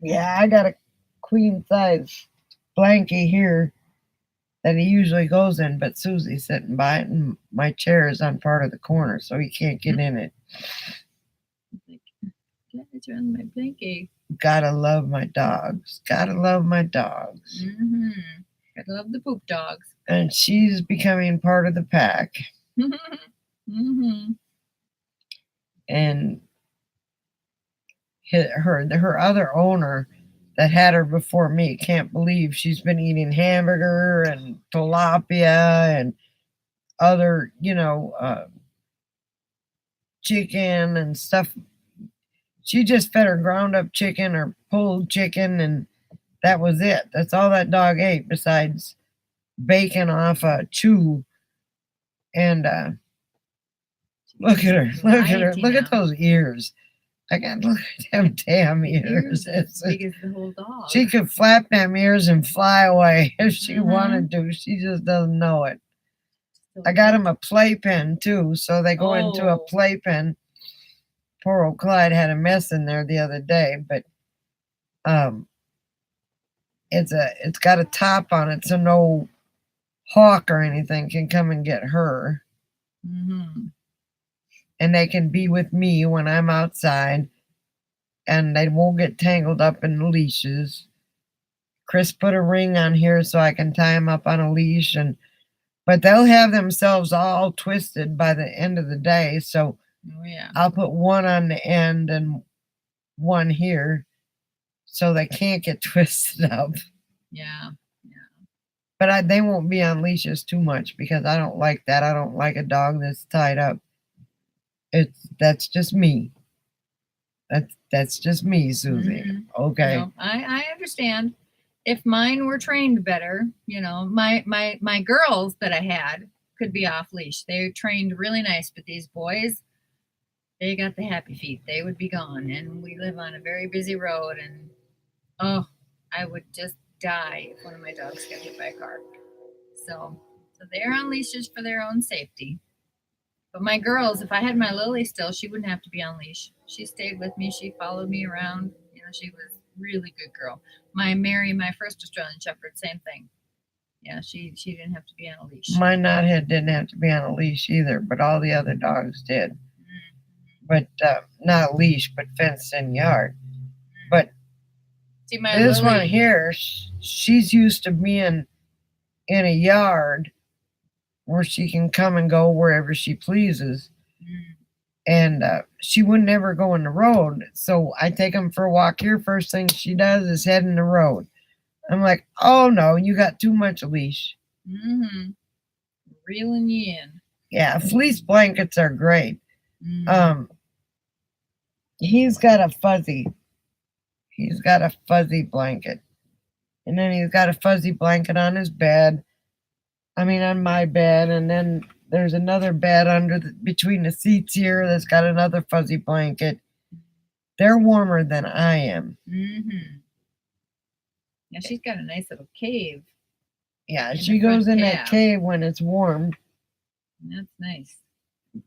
Yeah, I got a queen size blankie here that he usually goes in, but Susie's sitting by it, and my chair is on part of the corner, so he can't get in it. It's around my blankie. Gotta love my dogs. Gotta love my dogs. Gotta love the poop dogs. And she's becoming part of the pack. And her other owner that had her before me can't believe she's been eating hamburger and tilapia and other, chicken and stuff. She just fed her ground up chicken or pulled chicken and That was it. That's all that dog ate besides bacon off a chew. And look at her. Look at her. Look at those ears. I got look at them damn ears. As big as the whole dog. She could flap them ears and fly away if she Mhm. wanted to. She just doesn't know it. I got him a playpen too, so they go into a Oh. playpen. Poor old Clyde had a mess in there the other day, but it's got a top on it, so no hawk or anything can come and get her. Mhm. And they can be with me when I'm outside, and they won't get tangled up in the leashes. Chris put a ring on here so I can tie them up on a leash, but they'll have themselves all twisted by the end of the day. So Oh yeah. I'll put one on the end and one here, so they can't get twisted up. Yeah. But they won't be on leashes too much because I don't like that. I don't like a dog that's tied up. That's just me. That's just me, Susie. Mhm. Okay. No, I understand. If mine were trained better, my girls that I had could be off leash. They trained really nice, but these boys, they got the happy feet. They would be gone, and we live on a very busy road, and oh, I would just die if one of my dogs got hit by a car. So they're on leashes for their own safety. But my girls, if I had my Lily still, she wouldn't have to be on leash. She stayed with me. She followed me around. She was a really good girl. My Mary, my first Australian Shepherd, same thing. Yeah, she didn't have to be on a leash. My knothead didn't have to be on a leash either, but all the other dogs did. Mm-hmm. But not a leash, but fenced in yard. But see, my this Lily, one here, she's used to being in a yard where she can come and go wherever she pleases. And she would never go in the road. So I take them for a walk here. First thing she does is head in the road. I'm like, oh no, you got too much leash. Mm-hmm. Reeling you in. Yeah, fleece blankets are great. Mm-hmm. He's got a fuzzy. He's got a fuzzy blanket. And then he's got a fuzzy blanket on his bed. I mean, on my bed. And then there's another bed between the seats here that's got another fuzzy blanket. They're warmer than I am. Mm-hmm. Yeah, she's got a nice little cave. Yeah, she goes in that cave when it's warm. That's nice.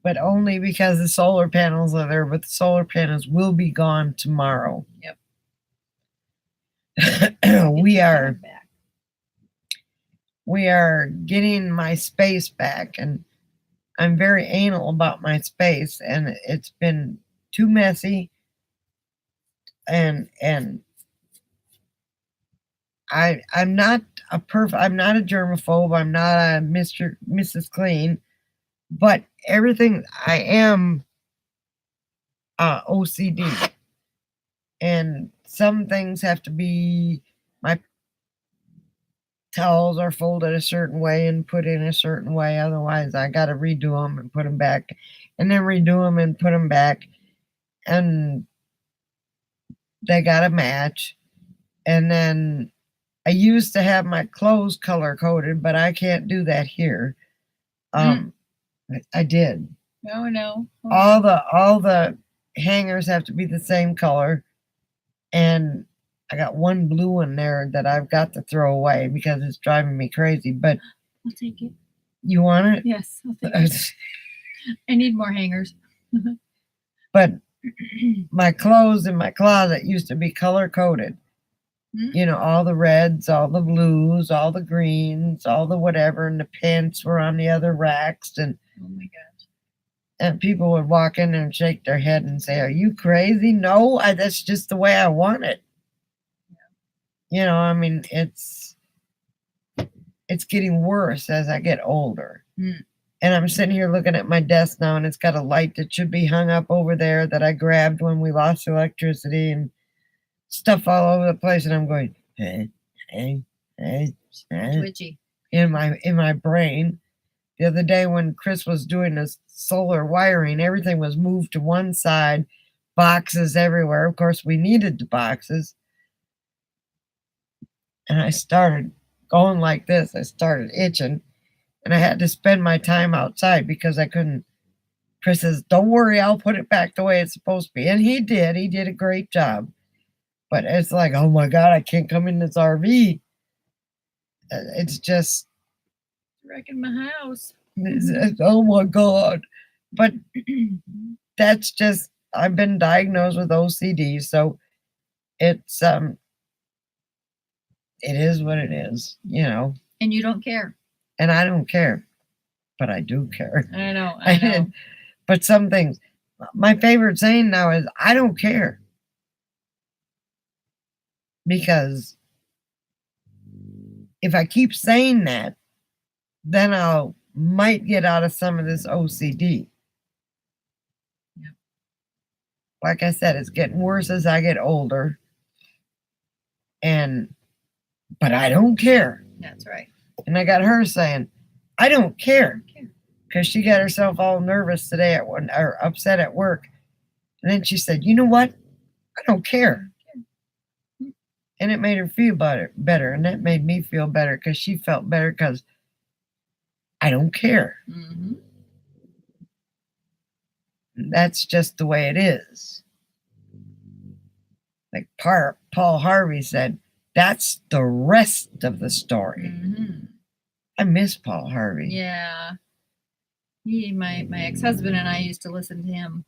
But only because the solar panels are there. But the solar panels will be gone tomorrow. Yep. We are getting my space back, and I'm very anal about my space, and it's been too messy. And I'm not I'm not a germaphobe. I'm not a Mrs. Clean, but everything I am OCD, and some things have to be, my towels are folded a certain way and put in a certain way. Otherwise, I got to redo them and put them back, and then redo them and put them back, and they got to match. And then I used to have my clothes color coded, but I can't do that here. I did. No. All the hangers have to be the same color, and I got one blue in there that I've got to throw away because it's driving me crazy. But I'll take it. You want it? Yes, I'll take it. I need more hangers. But my clothes in my closet used to be color coded. Mm-hmm. All the reds, all the blues, all the greens, all the whatever, and the pants were on the other racks. And oh my gosh. And people would walk in there and shake their head and say, "Are you crazy?" No, that's just the way I want it. Yeah. I mean, it's getting worse as I get older. And I'm sitting here looking at my desk now, and it's got a light that should be hung up over there that I grabbed when we lost electricity, and stuff all over the place. And I'm going, hey, twitchy in my brain. The other day when Chris was doing the solar wiring, everything was moved to one side, boxes everywhere. Of course, we needed the boxes. and I started going like this. I started itching, and I had to spend my time outside because I couldn't. Chris says, "Don't worry, I'll put it back the way it's supposed to be," and he did. He did a great job. But it's like, oh my God, I can't come in this RV. It's just, Wrecking my house. oh my God. But that's just, I've been diagnosed with OCD, so it's it is what it is, you know. And you don't care. And I don't care, but I do care. I know. I know. But some things, my favorite saying now is, I don't care. Because if I keep saying that, then I'll might get out of some of this OCD. Yep. Like I said, it's getting worse as I get older. But I don't care. That's right. And I got her saying, I don't care. Because she got herself all nervous today or upset at work. And then she said, you know what? I don't care. And it made her feel better. And that made me feel better because she felt better because I don't care. Mm-hmm. That's just the way it is. Like Paul Harvey said, that's the rest of the story. Mm-hmm. I miss Paul Harvey. Yeah. My ex-husband and I used to listen to him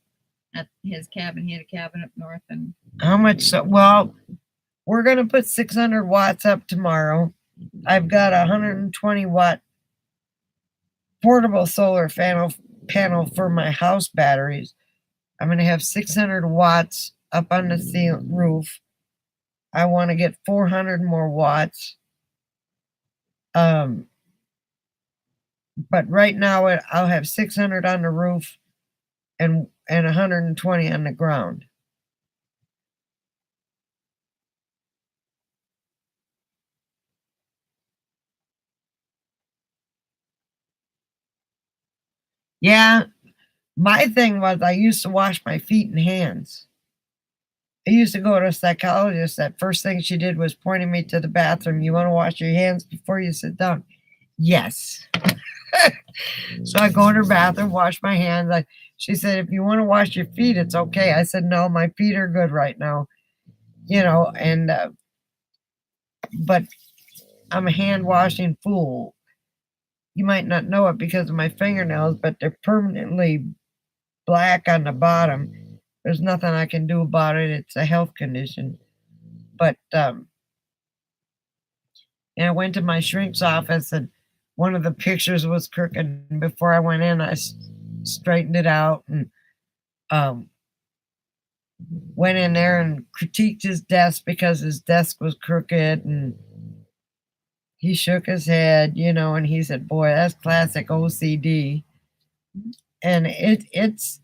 at his cabin. He had a cabin up north. And How much? Well, we're going to put 600 watts up tomorrow. I've got a 120 watt portable solar panel for my house batteries. I'm going to have 600 watts up on the roof. I want to get 400 more watts. But right now I'll have 600 on the roof and 120 on the ground. Yeah, my thing was I used to wash my feet and hands. I used to go to a psychologist. That first thing she did was pointing me to the bathroom. You want to wash your hands before you sit down? Yes. So I go in her bathroom, wash my hands. She said, if you want to wash your feet, it's okay. I said, no, my feet are good right now. You know, and but I'm a hand washing fool. You might not know it because of my fingernails, but they're permanently black on the bottom. There's nothing I can do about it. It's a health condition. But and I went to my shrink's office, and one of the pictures was crooked. And before I went in, I straightened it out and went in there and critiqued his desk because his desk was crooked. And he shook his head, you know, and he said, boy, that's classic OCD. And it's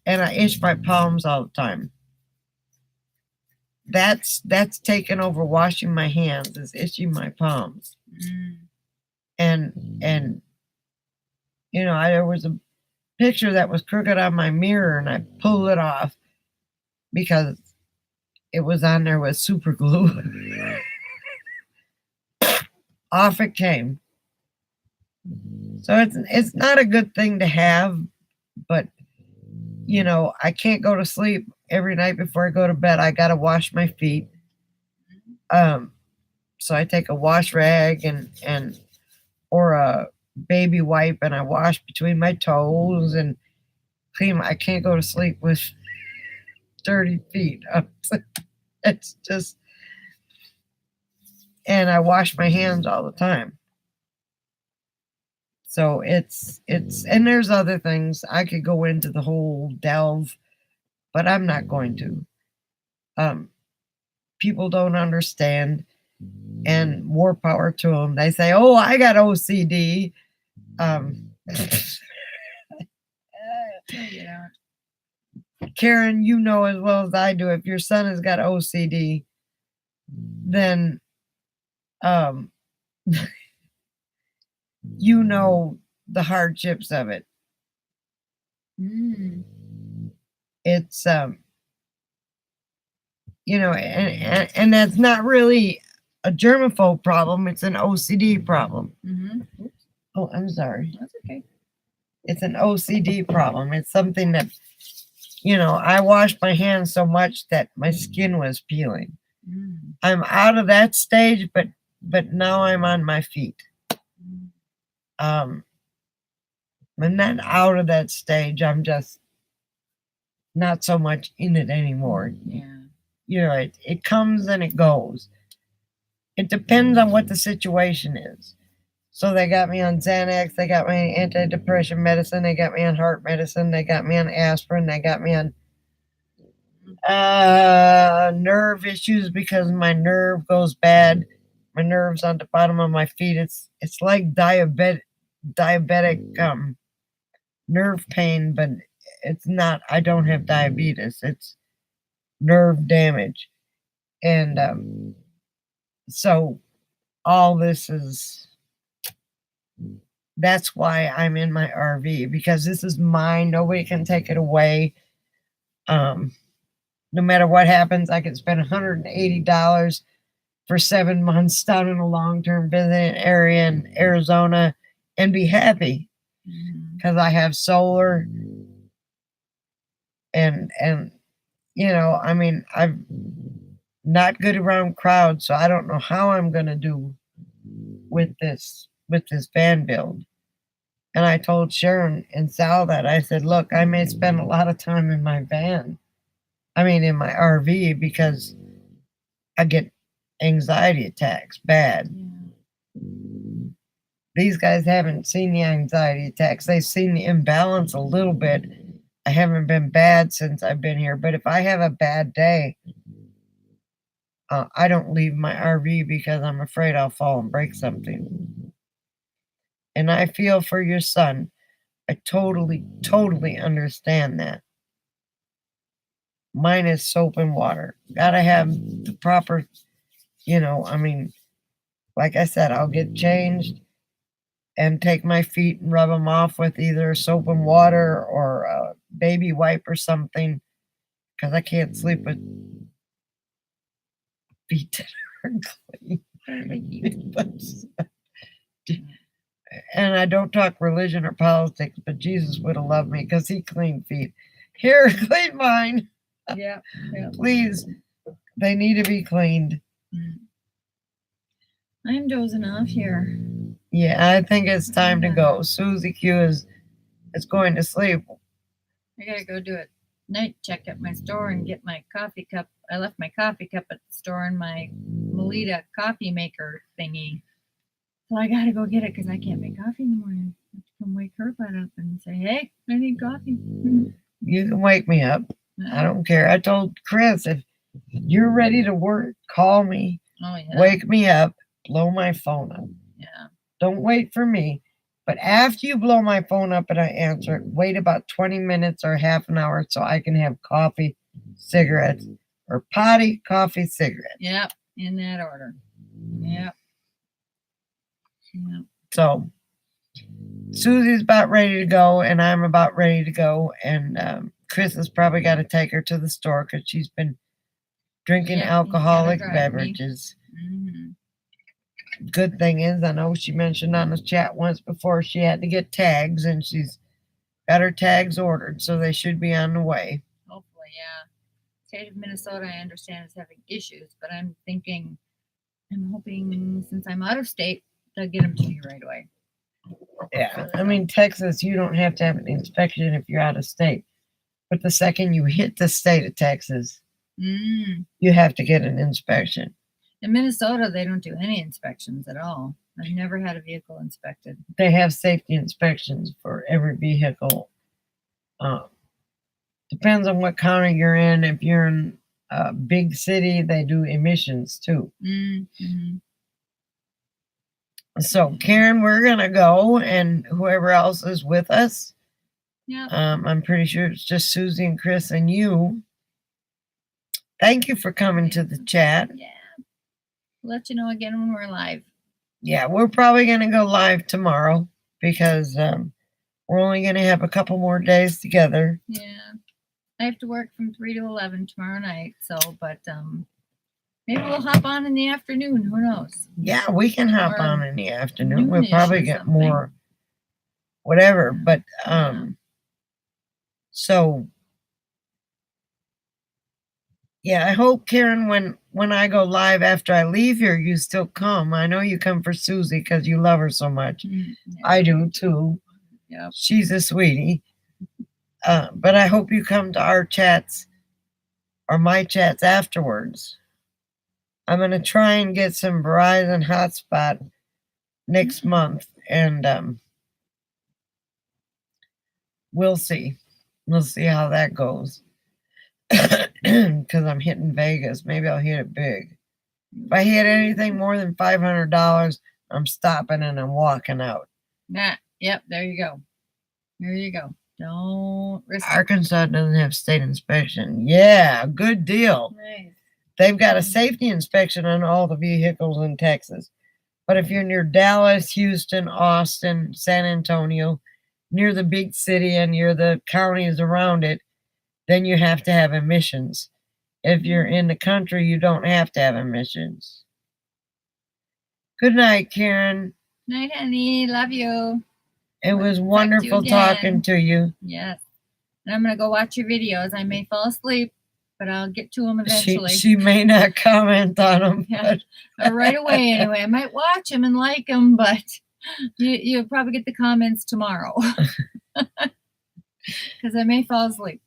and I itch my palms all the time. That's taken over washing my hands, is itching my palms. And you know, there was a picture that was crooked on my mirror, and I pulled it off because it was on there with super glue. Off it came. So it's not a good thing to have, but you know, I can't go to sleep every night before I go to bed. I gotta wash my feet. So I take a wash rag and or a baby wipe, and I wash between my toes and clean. I can't go to sleep with dirty feet. It's just, and I wash my hands all the time. So it's and there's other things I could go into the whole delve, but I'm not going to. People don't understand, and more power to them. They say, "Oh, I got OCD." Karen, you know as well as I do, if your son has got OCD, then you know the hardships of it. It's you know, and that's not really a germaphobe problem. It's an OCD problem. Mm-hmm. Oh, I'm sorry. That's okay. It's an OCD problem. It's something that, I washed my hands so much that my skin was peeling. Mm. I'm out of that stage, but now I'm on my feet. Mm. I'm not out of that stage. I'm just not so much in it anymore. Yeah. It comes and it goes. It depends on what the situation is. So they got me on Xanax, they got me on antidepressant medicine, they got me on heart medicine, they got me on aspirin, they got me on nerve issues because my nerve goes bad. My nerves on the bottom of my feet. It's like diabetic nerve pain, but it's not. I don't have diabetes. It's nerve damage, and so all this is. That's why I'm in my RV, because this is mine. Nobody can take it away. No matter what happens, I can spend $180 for 7 months down in a long-term visiting area in Arizona and be happy because I have solar and I'm not good around crowds, so I don't know how I'm gonna do with this van build. And I told Sharon and Sal that I said, look, I may spend a lot of time in my van. In my RV, because I get anxiety attacks bad. These guys haven't seen the anxiety attacks. They've seen the imbalance a little bit. I haven't been bad since I've been here. But if I have a bad day, I don't leave my RV because I'm afraid I'll fall and break something. And I feel for your son. I totally, totally understand that. Mine is soap and water. Gotta have the proper, like I said, I'll get changed and take my feet and rub them off with either soap and water or a baby wipe or something, because I can't sleep with feet that are clean. And I don't talk religion or politics, but Jesus would have loved me because he cleaned feet. Here, clean mine. Yeah. Please. They need to be cleaned. I'm dozing off here. Yeah, I think it's time to go. Susie Q is going to sleep. I gotta go do a night check at my store and get my coffee cup. I left my coffee cup at the store and my Melita coffee maker thingy. So I gotta go get it because I can't make coffee in the morning. I have to come wake her butt up and say, hey, I need coffee. You can wake me up. I don't care. I told Chris, if you're ready to work, call me. Oh, yeah. Wake me up. Blow my phone up. Yeah. Don't wait for me. But after you blow my phone up and I answer it, wait about 20 minutes or half an hour so I can have coffee, cigarettes, or potty, coffee, cigarettes. Yep. In that order. Yep. Yep. So Susie's about ready to go, and I'm about ready to go. And Chris has probably got to take her to the store because she's been drinking alcoholic beverages. Good thing is, I know she mentioned on the chat once before she had to get tags, and she's got her tags ordered, so they should be on the way. Hopefully, yeah. State of Minnesota, I understand, is having issues, but I'm hoping since I'm out of state, they'll get them to me right away. Yeah, Texas, you don't have to have an inspection if you're out of state. But the second you hit the state of Texas, you have to get an inspection. In Minnesota, they don't do any inspections at all. I've never had a vehicle inspected. They have safety inspections for every vehicle. Depends on what county you're in. If you're in a big city, they do emissions too. So, Karen, we're going to go, and whoever else is with us. Yeah. I'm pretty sure it's just Susie and Chris and you. Thank you for coming to the chat. Yeah. We'll let you know again when we're live. Yeah, we're probably going to go live tomorrow because we're only going to have a couple more days together. Yeah. I have to work from 3 to 11 tomorrow night, but Maybe we'll hop on in the afternoon. Who knows? Yeah, we can hop Or on in the afternoon. We'll noonish probably or get something. more whatever. But Yeah. so yeah, I hope Karen, when I go live after I leave here, you still come. I know you come for Susie because you love her so much. Yeah. I do too. Yep. She's a sweetie. But I hope you come to our chats or my chats afterwards. I'm gonna try and get some Verizon hotspot next month, and we'll see. We'll see how that goes. Because I'm hitting Vegas. Maybe I'll hit it big. If I hit anything more than $500, I'm stopping and I'm walking out. Nah. Yep. There you go. There you go. Don't risk it. Arkansas doesn't have state inspection. Yeah, good deal. Nice. They've got a safety inspection on all the vehicles in Texas. But if you're near Dallas, Houston, Austin, San Antonio, near the big city and near the counties around it, then you have to have emissions. If you're in the country, you don't have to have emissions. Good night, Karen. Night, honey. Love you. It was Talk to you wonderful again. talking to you. Yes. And I'm gonna go watch your videos. I may fall asleep, but I'll get to them eventually. She may not comment on them, Yeah. Right away. Anyway, I might watch them and like them, but you'll probably get the comments tomorrow because I may fall asleep.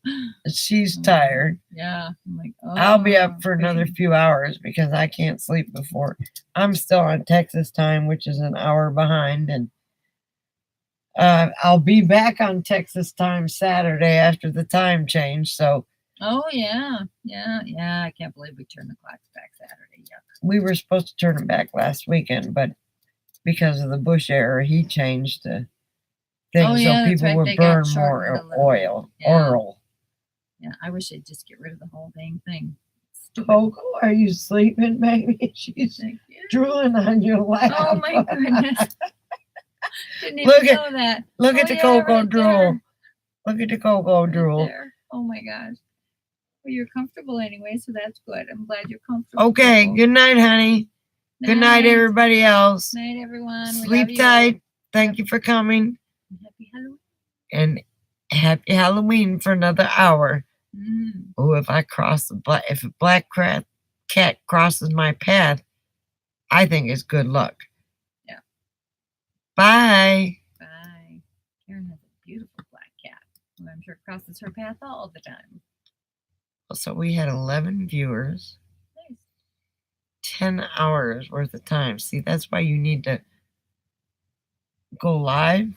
but she's tired. Yeah. I'm like, oh, I'll be up for another crazy. few hours because I can't sleep before. I'm still on Texas time, which is an hour behind, and I'll be back on Texas time Saturday after the time change. So Oh yeah, yeah, yeah. I can't believe we turned the clocks back Saturday. Yeah. we were supposed to turn it back last weekend, but because of the Bush era, he changed the thing Oh, so yeah, that's people right. would They got burn shortened more a little bit. oil. Yeah. Oil. Yeah. I wish they'd just get rid of the whole dang thing. Stupid. Coco, are you sleeping, baby? She's Thank you. drooling on your lap. Oh my goodness. Didn't even Look at- know that. Look Oh, at the yeah, Coco right drool. there. Look at the Coco Right drool. there. Oh my gosh. Well, you're comfortable anyway, so that's good. I'm glad you're comfortable. Okay, Coco. good night, honey. Good night, everybody else. Night, everyone. We love Sleep you. tight. Thank you for coming. Happy Halloween. And happy Halloween for another hour. Mm. Oh, if a black cat crosses my path, I think it's good luck. Yeah. Bye. Bye. Karen has a beautiful black cat who I'm sure crosses her path all the time. So we had 11 viewers, Nice. 10 hours worth of time. See, that's why you need to go live